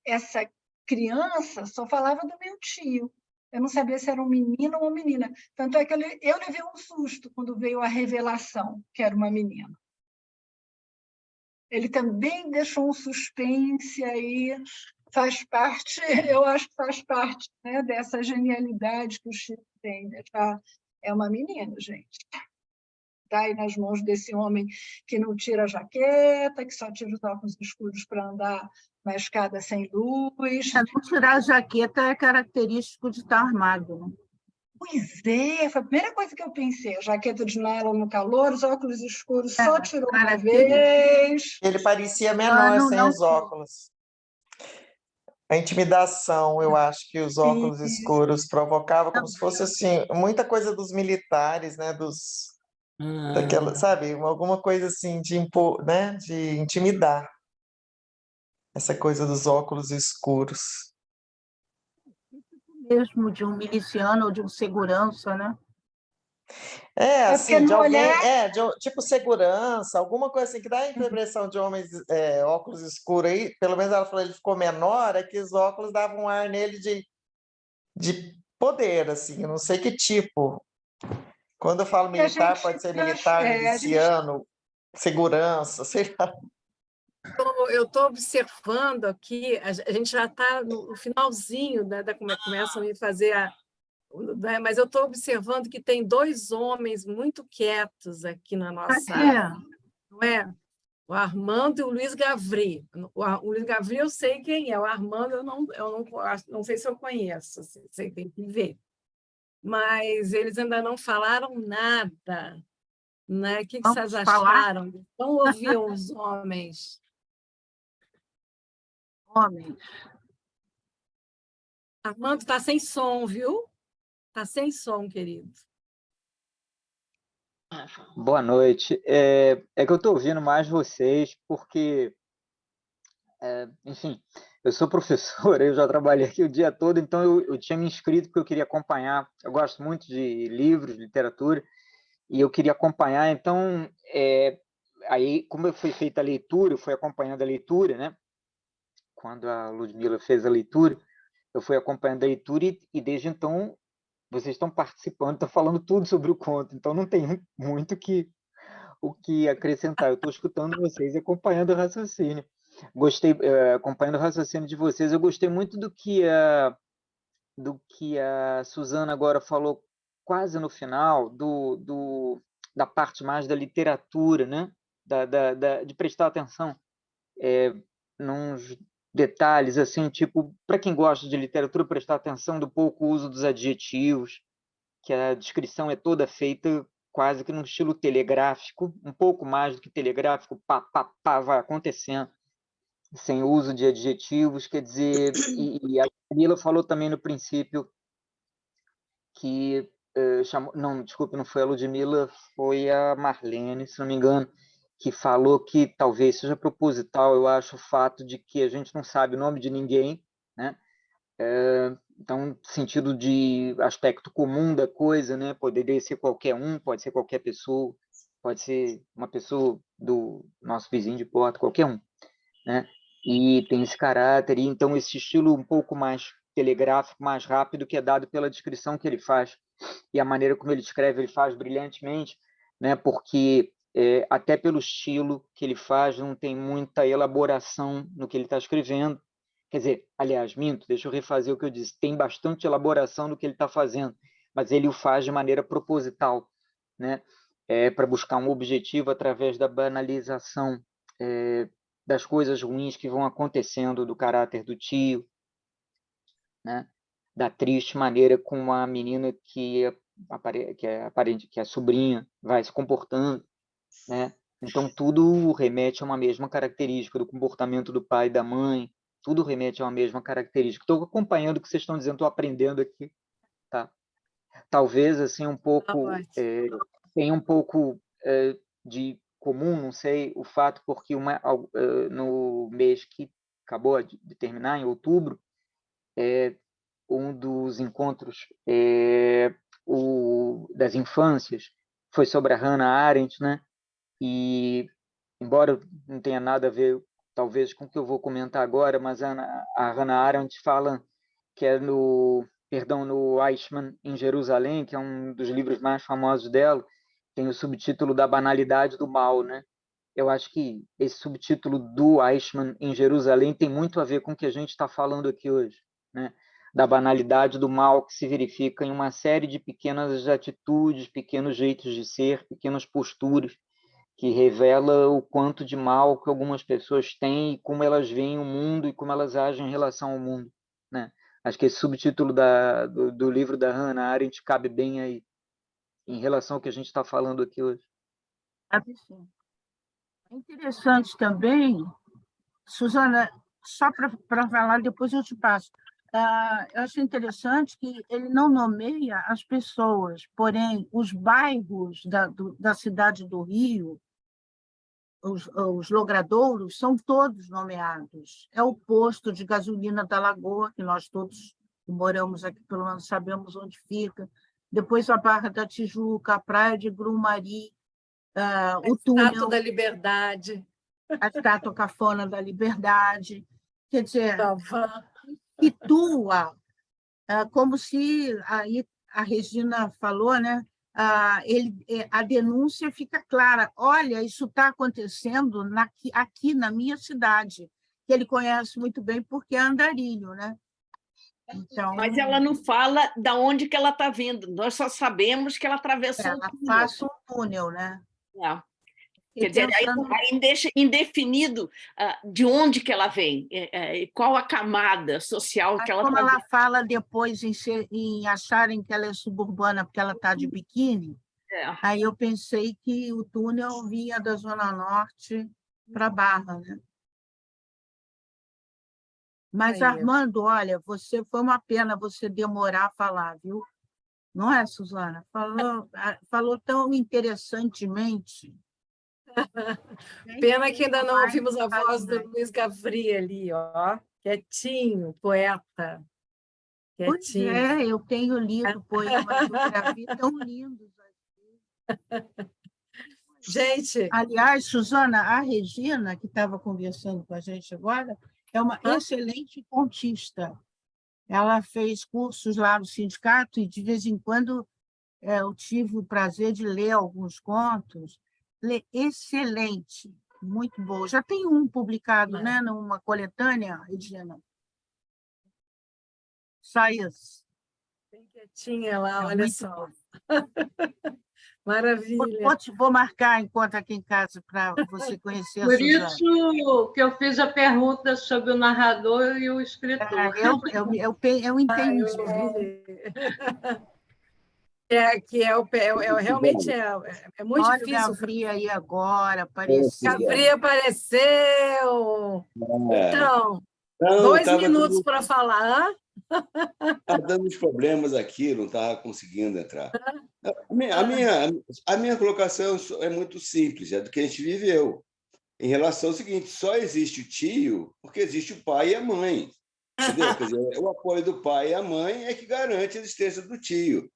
essa criança só falava do meu tio. Eu não sabia se era um menino ou uma menina. Tanto é que eu levei um susto quando veio a revelação que era uma menina. Ele também deixou um suspense aí, faz parte, eu acho que faz parte, né, dessa genialidade que o Chico tem. É uma menina, gente. Está aí nas mãos desse homem que não tira a jaqueta, que só tira os óculos escuros para andar na escada sem luz. Não tirar a jaqueta é característico de estar armado. Né? Pois é, foi a primeira coisa que eu pensei. A jaqueta de nylon no calor, os óculos escuros só tirou uma vez. Ele parecia menor sem os óculos. A intimidação, eu acho que os óculos escuros provocavam como se fosse assim, muita coisa dos militares, né? Daquela, sabe? Alguma coisa assim de impor, né? De intimidar. Essa coisa dos óculos escuros. Mesmo de um miliciano ou de um segurança, né? É, É assim, porque de no alguém, olhar tipo segurança, alguma coisa assim que dá a impressão de homens óculos escuros aí, pelo menos ela falou, ele ficou menor, é que os óculos davam um ar nele de poder, assim, eu não sei que tipo. Quando eu falo e a militar, gente, pode ser militar, a gente miliciano, segurança, sei lá. Eu estou observando aqui, a gente já está no finalzinho, né, começam a me fazer né, mas eu estou observando que tem dois homens muito quietos aqui na nossa, não é? O Armando e o Luiz Gavri. O Luiz Gavri eu sei quem é, o Armando eu não sei se eu conheço, assim, sei, tem que ver. Mas eles ainda não falaram nada, né? O que vocês Vamos falar, acharam? Não ouviam os homens. homens. Armando está sem som, viu? Está sem som, querido. Boa noite. É que eu estou ouvindo mais vocês porque, enfim, eu sou professor, eu já trabalhei aqui o dia todo, então eu tinha me inscrito porque eu queria acompanhar. Eu gosto muito de livros, literatura, e eu queria acompanhar. Então, aí, como foi feita a leitura, eu fui acompanhando a leitura, né? Quando a Ludmila fez a leitura, eu fui acompanhando a leitura e desde então vocês estão participando, estão falando tudo sobre o conto, então não tem muito o que acrescentar. Eu estou escutando vocês e acompanhando o raciocínio. Gostei, acompanhando o raciocínio de vocês, eu gostei muito do que a Suzana agora falou quase no final, da parte mais da literatura, né? De prestar atenção nos detalhes, assim, tipo, para quem gosta de literatura, prestar atenção do pouco uso dos adjetivos, que a descrição é toda feita quase que num estilo telegráfico, um pouco mais do que telegráfico, pá, pá, pá, vai acontecendo, sem uso de adjetivos, quer dizer, e a Camila falou também no princípio que chamou, não, desculpe, não foi a Ludmila, foi a Marlene, se não me engano, que falou que talvez seja proposital, eu acho, o fato de que a gente não sabe o nome de ninguém, né? Então, sentido de aspecto comum da coisa, né? Poderia ser qualquer um, pode ser qualquer pessoa, pode ser uma pessoa do nosso vizinho de porta, qualquer um, né? E tem esse caráter, e então esse estilo um pouco mais telegráfico, mais rápido, que é dado pela descrição que ele faz. E a maneira como ele escreve, ele faz brilhantemente, né? Porque até pelo estilo que ele faz, não tem muita elaboração no que ele está escrevendo. Quer dizer, aliás, minto, deixa eu refazer o que eu disse, tem bastante elaboração no que ele está fazendo, mas ele o faz de maneira proposital, né? Para buscar um objetivo através da banalização das coisas ruins que vão acontecendo, do caráter do tio, né? Da triste maneira como a menina que é aparente, que é a sobrinha, vai se comportando, né? Então tudo remete a uma mesma característica do comportamento do pai e da mãe, tudo remete a uma mesma característica. Estou acompanhando o que vocês estão dizendo, estou aprendendo aqui, tá? Talvez assim um pouco tem um pouco de comum, não sei, o fato porque no mês que acabou de terminar, em outubro, um dos encontros das infâncias foi sobre a Hannah Arendt, né? E, embora não tenha nada a ver, talvez, com o que eu vou comentar agora, mas a Hannah Arendt fala que é no Eichmann, em Jerusalém, que é um dos livros mais famosos dela, tem o subtítulo da banalidade do mal, né? Eu acho que esse subtítulo do Eichmann, em Jerusalém, tem muito a ver com o que a gente está falando aqui hoje, né? Da banalidade do mal que se verifica em uma série de pequenas atitudes, pequenos jeitos de ser, pequenas posturas, que revela o quanto de mal que algumas pessoas têm e como elas veem o mundo e como elas agem em relação ao mundo, né? Acho que esse subtítulo do livro da Hannah Arendt cabe bem aí, em relação ao que a gente está falando aqui hoje. É interessante também, Suzana, só para falar, depois eu te passo. Eu acho interessante que ele não nomeia as pessoas, porém, os bairros da cidade do Rio, os logradouros, são todos nomeados. É o posto de gasolina da Lagoa, que nós todos que moramos aqui, pelo menos, sabemos onde fica. depois a Barra da Tijuca, a Praia de Grumari, o Estátua túnel, da Liberdade, a Estátua Cafona da Liberdade. Quer dizer, da Van. situa, como se aí a Regina falou, né? A denúncia fica clara. Olha, isso está acontecendo aqui na minha cidade, que ele conhece muito bem porque é andarilho, né? Então, Mas ela não fala de onde que ela está vindo. Nós só sabemos que ela atravessou ela o túnel. passa um túnel, né? É. Quer dizer, aí deixa indefinido de onde que ela vem, qual a camada social que ela como está. ela fala depois em acharem que ela é suburbana porque ela está de biquíni, aí eu pensei que o túnel vinha da Zona Norte para Barra, né? Mas, Armando, olha, foi uma pena você demorar a falar, viu? Não é, Suzana? Falou tão interessantemente. Pena que ainda não ouvimos a voz do Luiz Gavri ali, ó, quietinho, poeta. Quietinho. Pois é, eu tenho lido poemas do Gavri tão lindos. Gente... Aliás, Suzana, a Regina, que estava conversando com a gente agora, é uma excelente contista. Ela fez cursos lá no sindicato e, de vez em quando, eu tive o prazer de ler alguns contos. Excelente, muito boa. Já tem um publicado, né, numa coletânea, Regina? Saias. Bem quietinha lá, olha só. Maravilha. Vou marcar enquanto aqui em casa para você conhecer a Por Suzana. isso que eu fiz a pergunta sobre o narrador e o escritor. Eu entendi. Realmente é muito Olha difícil. Olha o Gavri aí agora, apareceu. Gavri apareceu! Então, 2 minutos para falar. Está dando uns problemas aqui, não estava conseguindo entrar. A minha colocação é muito simples, é do que a gente viveu. Em relação ao seguinte, só existe o tio porque existe o pai e a mãe. Entendeu? Quer dizer, o apoio do pai e a mãe é que garante a existência do tio.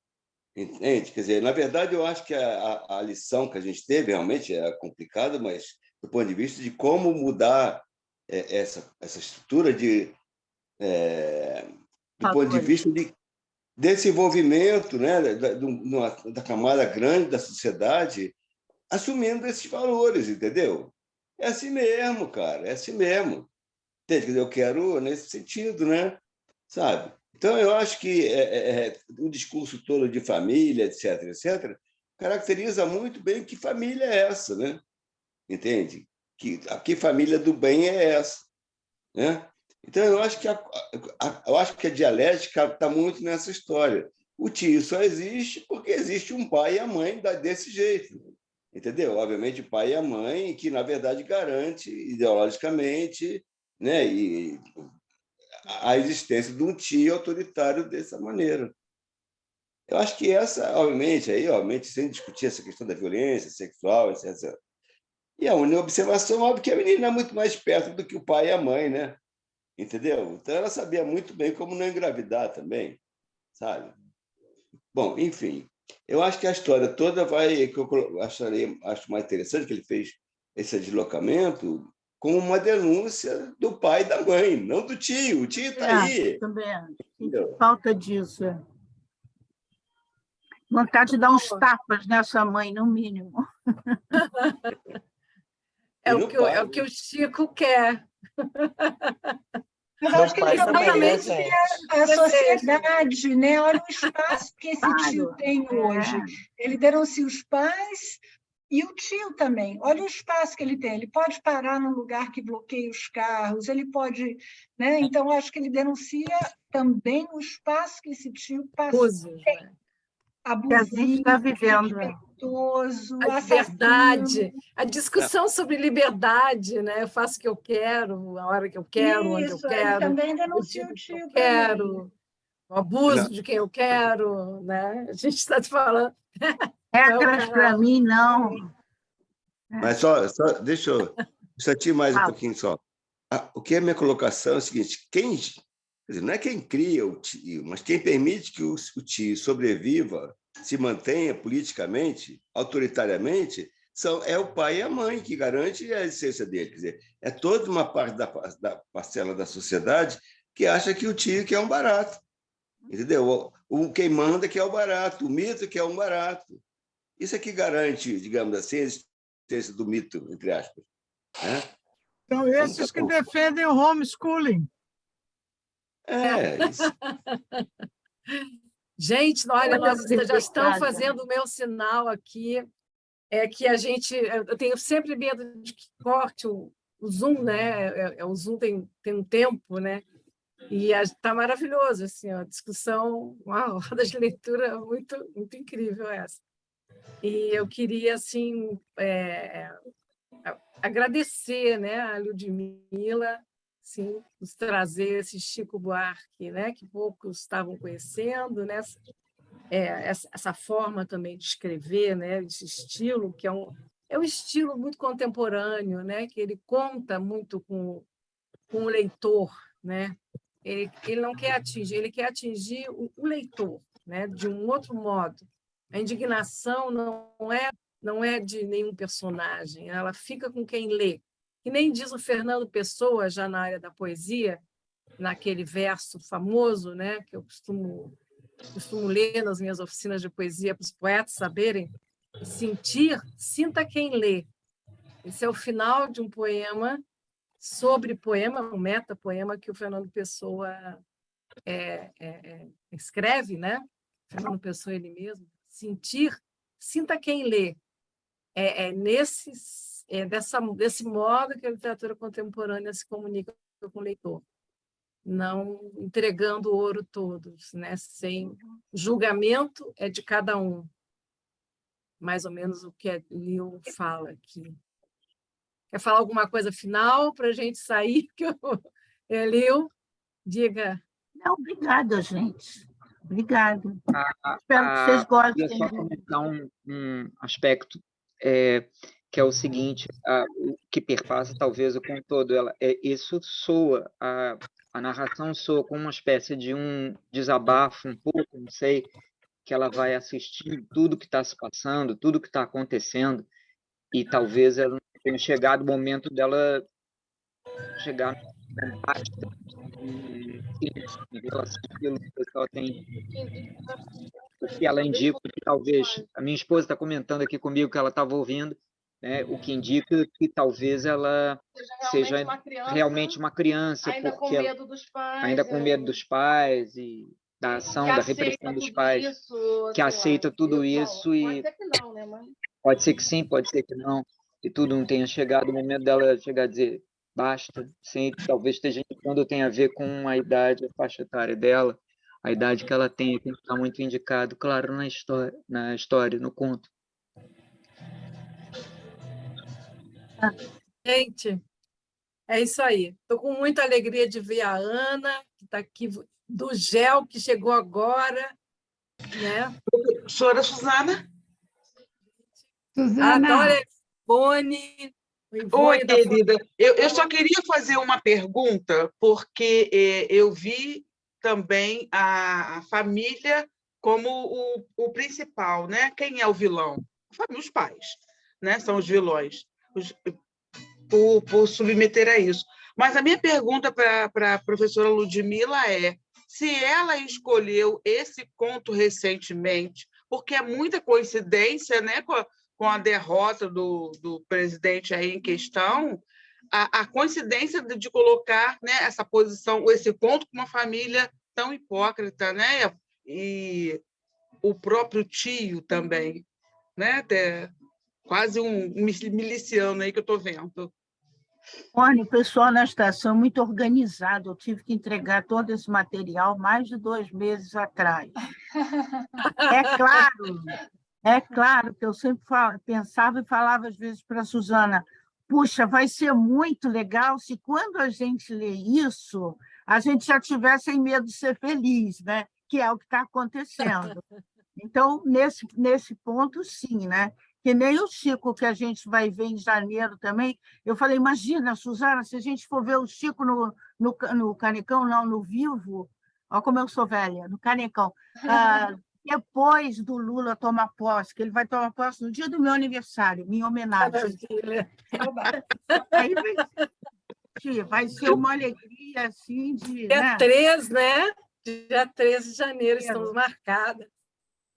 Entende? Quer dizer, na verdade, eu acho que a lição que a gente teve realmente é complicada, mas do ponto de vista de como mudar essa estrutura do ponto de vista desse envolvimento, né, da camada grande da sociedade, assumindo esses valores, entendeu? É assim mesmo, cara, é assim mesmo. Entende? Eu quero nesse sentido, né? Sabe? Então, eu acho que o discurso todo de família, etc., caracteriza muito bem que família é essa, né? Entende? Que família do bem é essa, né? Então, eu acho que a dialética está muito nessa história. O tio só existe porque existe um pai e a mãe desse jeito, entendeu? Obviamente, o pai e a mãe, que, na verdade, garante ideologicamente, né, e a existência de um tio autoritário dessa maneira. Eu acho que essa, obviamente, sem discutir essa questão da violência sexual, etc. E a única observação, óbvio, que a menina é muito mais perto do que o pai e a mãe, né? Entendeu? Então, ela sabia muito bem como não engravidar também, sabe? Bom, enfim, eu acho que a história toda que eu acho mais interessante que ele fez esse deslocamento como uma denúncia do pai e da mãe, não do tio. O tio está aí. Também falta disso. Vontade de dar uns tapas nessa mãe, no mínimo. É o que o Chico quer. Mas acho que ele denuncia a sociedade, né? Olha o espaço que esse tio tem hoje. Ele denuncia os pais e o tio também. Olha o espaço que ele tem. Ele pode parar num lugar que bloqueia os carros, ele pode... Né? Então, acho que ele denuncia também o espaço que esse tio passa. Abusivo, está vivendo. A liberdade, a discussão sobre liberdade, né? Eu faço o que eu quero, a hora que eu quero, onde eu quero. Também denuncia o tio. Quero, o abuso de quem eu quero, né? A gente está te falando. Regras para mim, não. Mas só deixa eu discutir mais um pouquinho só. O que é a minha colocação é o seguinte: quer dizer, não é quem cria o tio, mas quem permite que o tio sobreviva se mantenha politicamente, autoritariamente, é o pai e a mãe que garante a existência dele. Quer dizer, é toda uma parte da parcela da sociedade que acha que o tio que é um barato. Entendeu? Quem manda que é o barato, o mito que é um barato. Isso é que garante, digamos assim, a existência do mito, entre aspas. Né? Então, esses que defendem o homeschooling. Isso. Gente, olha, nós já estamos fazendo o meu sinal aqui. É que eu tenho sempre medo de que corte o Zoom, né? O Zoom tem um tempo, né? E está maravilhoso, assim, a discussão, uma roda de leitura muito, muito incrível essa. E eu queria, assim, agradecer, né, a Ludmila, sim, nos trazer esse Chico Buarque, né, que poucos estavam conhecendo, né? Essa forma também de escrever, né, esse estilo, que é um estilo muito contemporâneo, né, que ele conta muito com o leitor, né? Ele não quer atingir, ele quer atingir o leitor, né, de um outro modo. A indignação não é de nenhum personagem, ela fica com quem lê. E nem diz o Fernando Pessoa, já na área da poesia, naquele verso famoso, né, que eu costumo ler nas minhas oficinas de poesia para os poetas saberem, sinta quem lê. Esse é o final de um poema sobre poema, um metapoema que o Fernando Pessoa escreve, né? Fernando Pessoa ele mesmo. Sinta quem lê. Desse modo que a literatura contemporânea se comunica com o leitor, não entregando o ouro todo, né? Sem julgamento é de cada um. Mais ou menos o que a Lil fala aqui. Quer falar alguma coisa final para a gente sair? Lil, diga. Não, obrigada, gente. Obrigada. Espero que vocês gostem. Eu queria só comentar um aspecto que é o seguinte, o que perpassa talvez o conto todo. Isso soa, a narração soa como uma espécie de um desabafo, um pouco, não sei, que ela vai assistir tudo que está se passando, tudo que está acontecendo, e talvez ela tenha chegado o momento dela chegar no empate em relação àquilo que o pessoal tem. O que ela indica, que talvez, a minha esposa está comentando aqui comigo que ela estava ouvindo, né, o que indica que talvez ela seja realmente uma criança, ainda porque com medo dos pais, ainda com medo dos pais e da ação, da repressão dos pais, que aceita tudo isso e pode ser que não, né, mãe? Pode ser que sim, pode ser que não, e tudo não tenha chegado o momento dela chegar a dizer basta, sim, talvez esteja quando tem a ver com a idade, a faixa etária dela, a idade que ela tem, que está muito indicado, claro, na história, no conto. Gente, é isso aí. Estou com muita alegria de ver a Ana, que está aqui, do GEL, que chegou agora. Né? Professora Suzana? Adoro Ivone. Oi, querida. Eu só queria fazer uma pergunta, porque eu vi também a família como o principal, né? Quem é o vilão? Os pais, né? São os vilões, por submeter a isso. Mas a minha pergunta para a professora Ludmila é se ela escolheu esse conto recentemente, porque é muita coincidência, né, com a derrota do presidente aí em questão, a coincidência de colocar, né, essa posição, esse conto com uma família tão hipócrita, né, e o próprio tio também, né, até quase um miliciano aí que eu estou vendo. Olha, o pessoal na estação é muito organizado. Eu tive que entregar todo esse material mais de 2 meses atrás. É claro que eu sempre pensava e falava às vezes para a Suzana, puxa, vai ser muito legal se quando a gente lê isso, a gente já tiver sem medo de ser feliz, né? Que é o que está acontecendo. Então, nesse ponto, sim, né? Que nem o Chico, que a gente vai ver em janeiro também. Eu falei, imagina, Suzana, se a gente for ver o Chico no Canecão, não, no Vivo, olha como eu sou velha, no Canecão, depois do Lula tomar posse, que ele vai tomar posse no dia do meu aniversário, minha homenagem. Aí vai ser uma alegria, assim, de... Dia 3, né? Dia 13 de janeiro, estamos marcadas.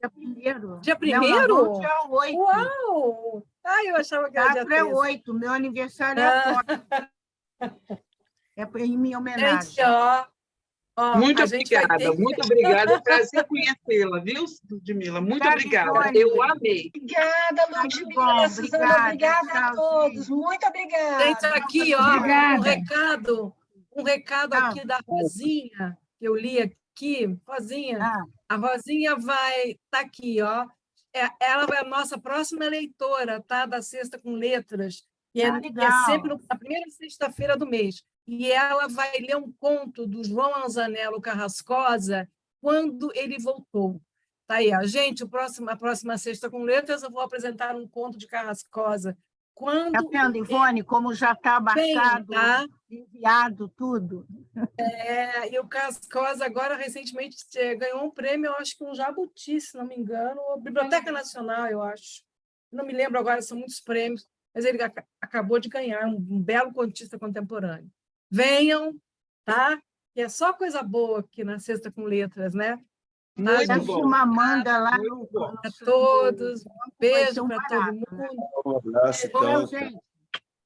Dia 1º. Dia 1º? Não, nós vamos dia 8. Uau! Ai, eu achava que era dia 13. É 8, meu aniversário é agora. É em minha homenagem. Gente, ó, muito a gente vai obrigada, ter... muito obrigada. É um prazer conhecê-la, viu, Ludmila? Muito obrigada. Eu amei. Obrigada, Ludmila, Suzana. Obrigada a todos. Muito obrigada. Gente, aqui, ó, um recado aqui da Rosinha, que eu li aqui. Rosinha, a Rosinha vai estar aqui, ó. Ela é a nossa próxima eleitora, tá? Da Sexta com Letras, que é sempre na primeira sexta-feira do mês. E ela vai ler um conto do João Anzanello Carrascosa, Quando Ele Voltou. Tá aí, ó. Gente, a próxima Sexta com Letras, eu vou apresentar um conto de Carrascosa. Está vendo, Ivone, como já está marcado, enviado, tudo? E o Carrascosa agora, recentemente, ganhou um prêmio, eu acho que um Jabuti, se não me engano, ou Biblioteca Nacional, eu acho. Não me lembro agora, são muitos prêmios, mas ele acabou de ganhar, um belo contista contemporâneo. Venham, tá? E é só coisa boa aqui na Sexta com Letras, né? Muito bom. Uma Amanda lá para todos, beijo para todo mundo. Um abraço, então. Gente.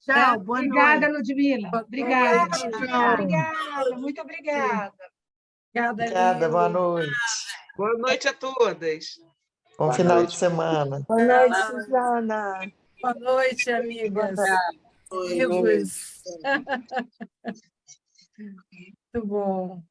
Tchau, boa noite. Obrigada, Ludmila. Obrigada. Obrigada, muito obrigada. Obrigada, boa noite. Boa noite a todas. Bom final de semana. Boa noite, Suzana. Boa noite, amigas. Amigos. Muito bom.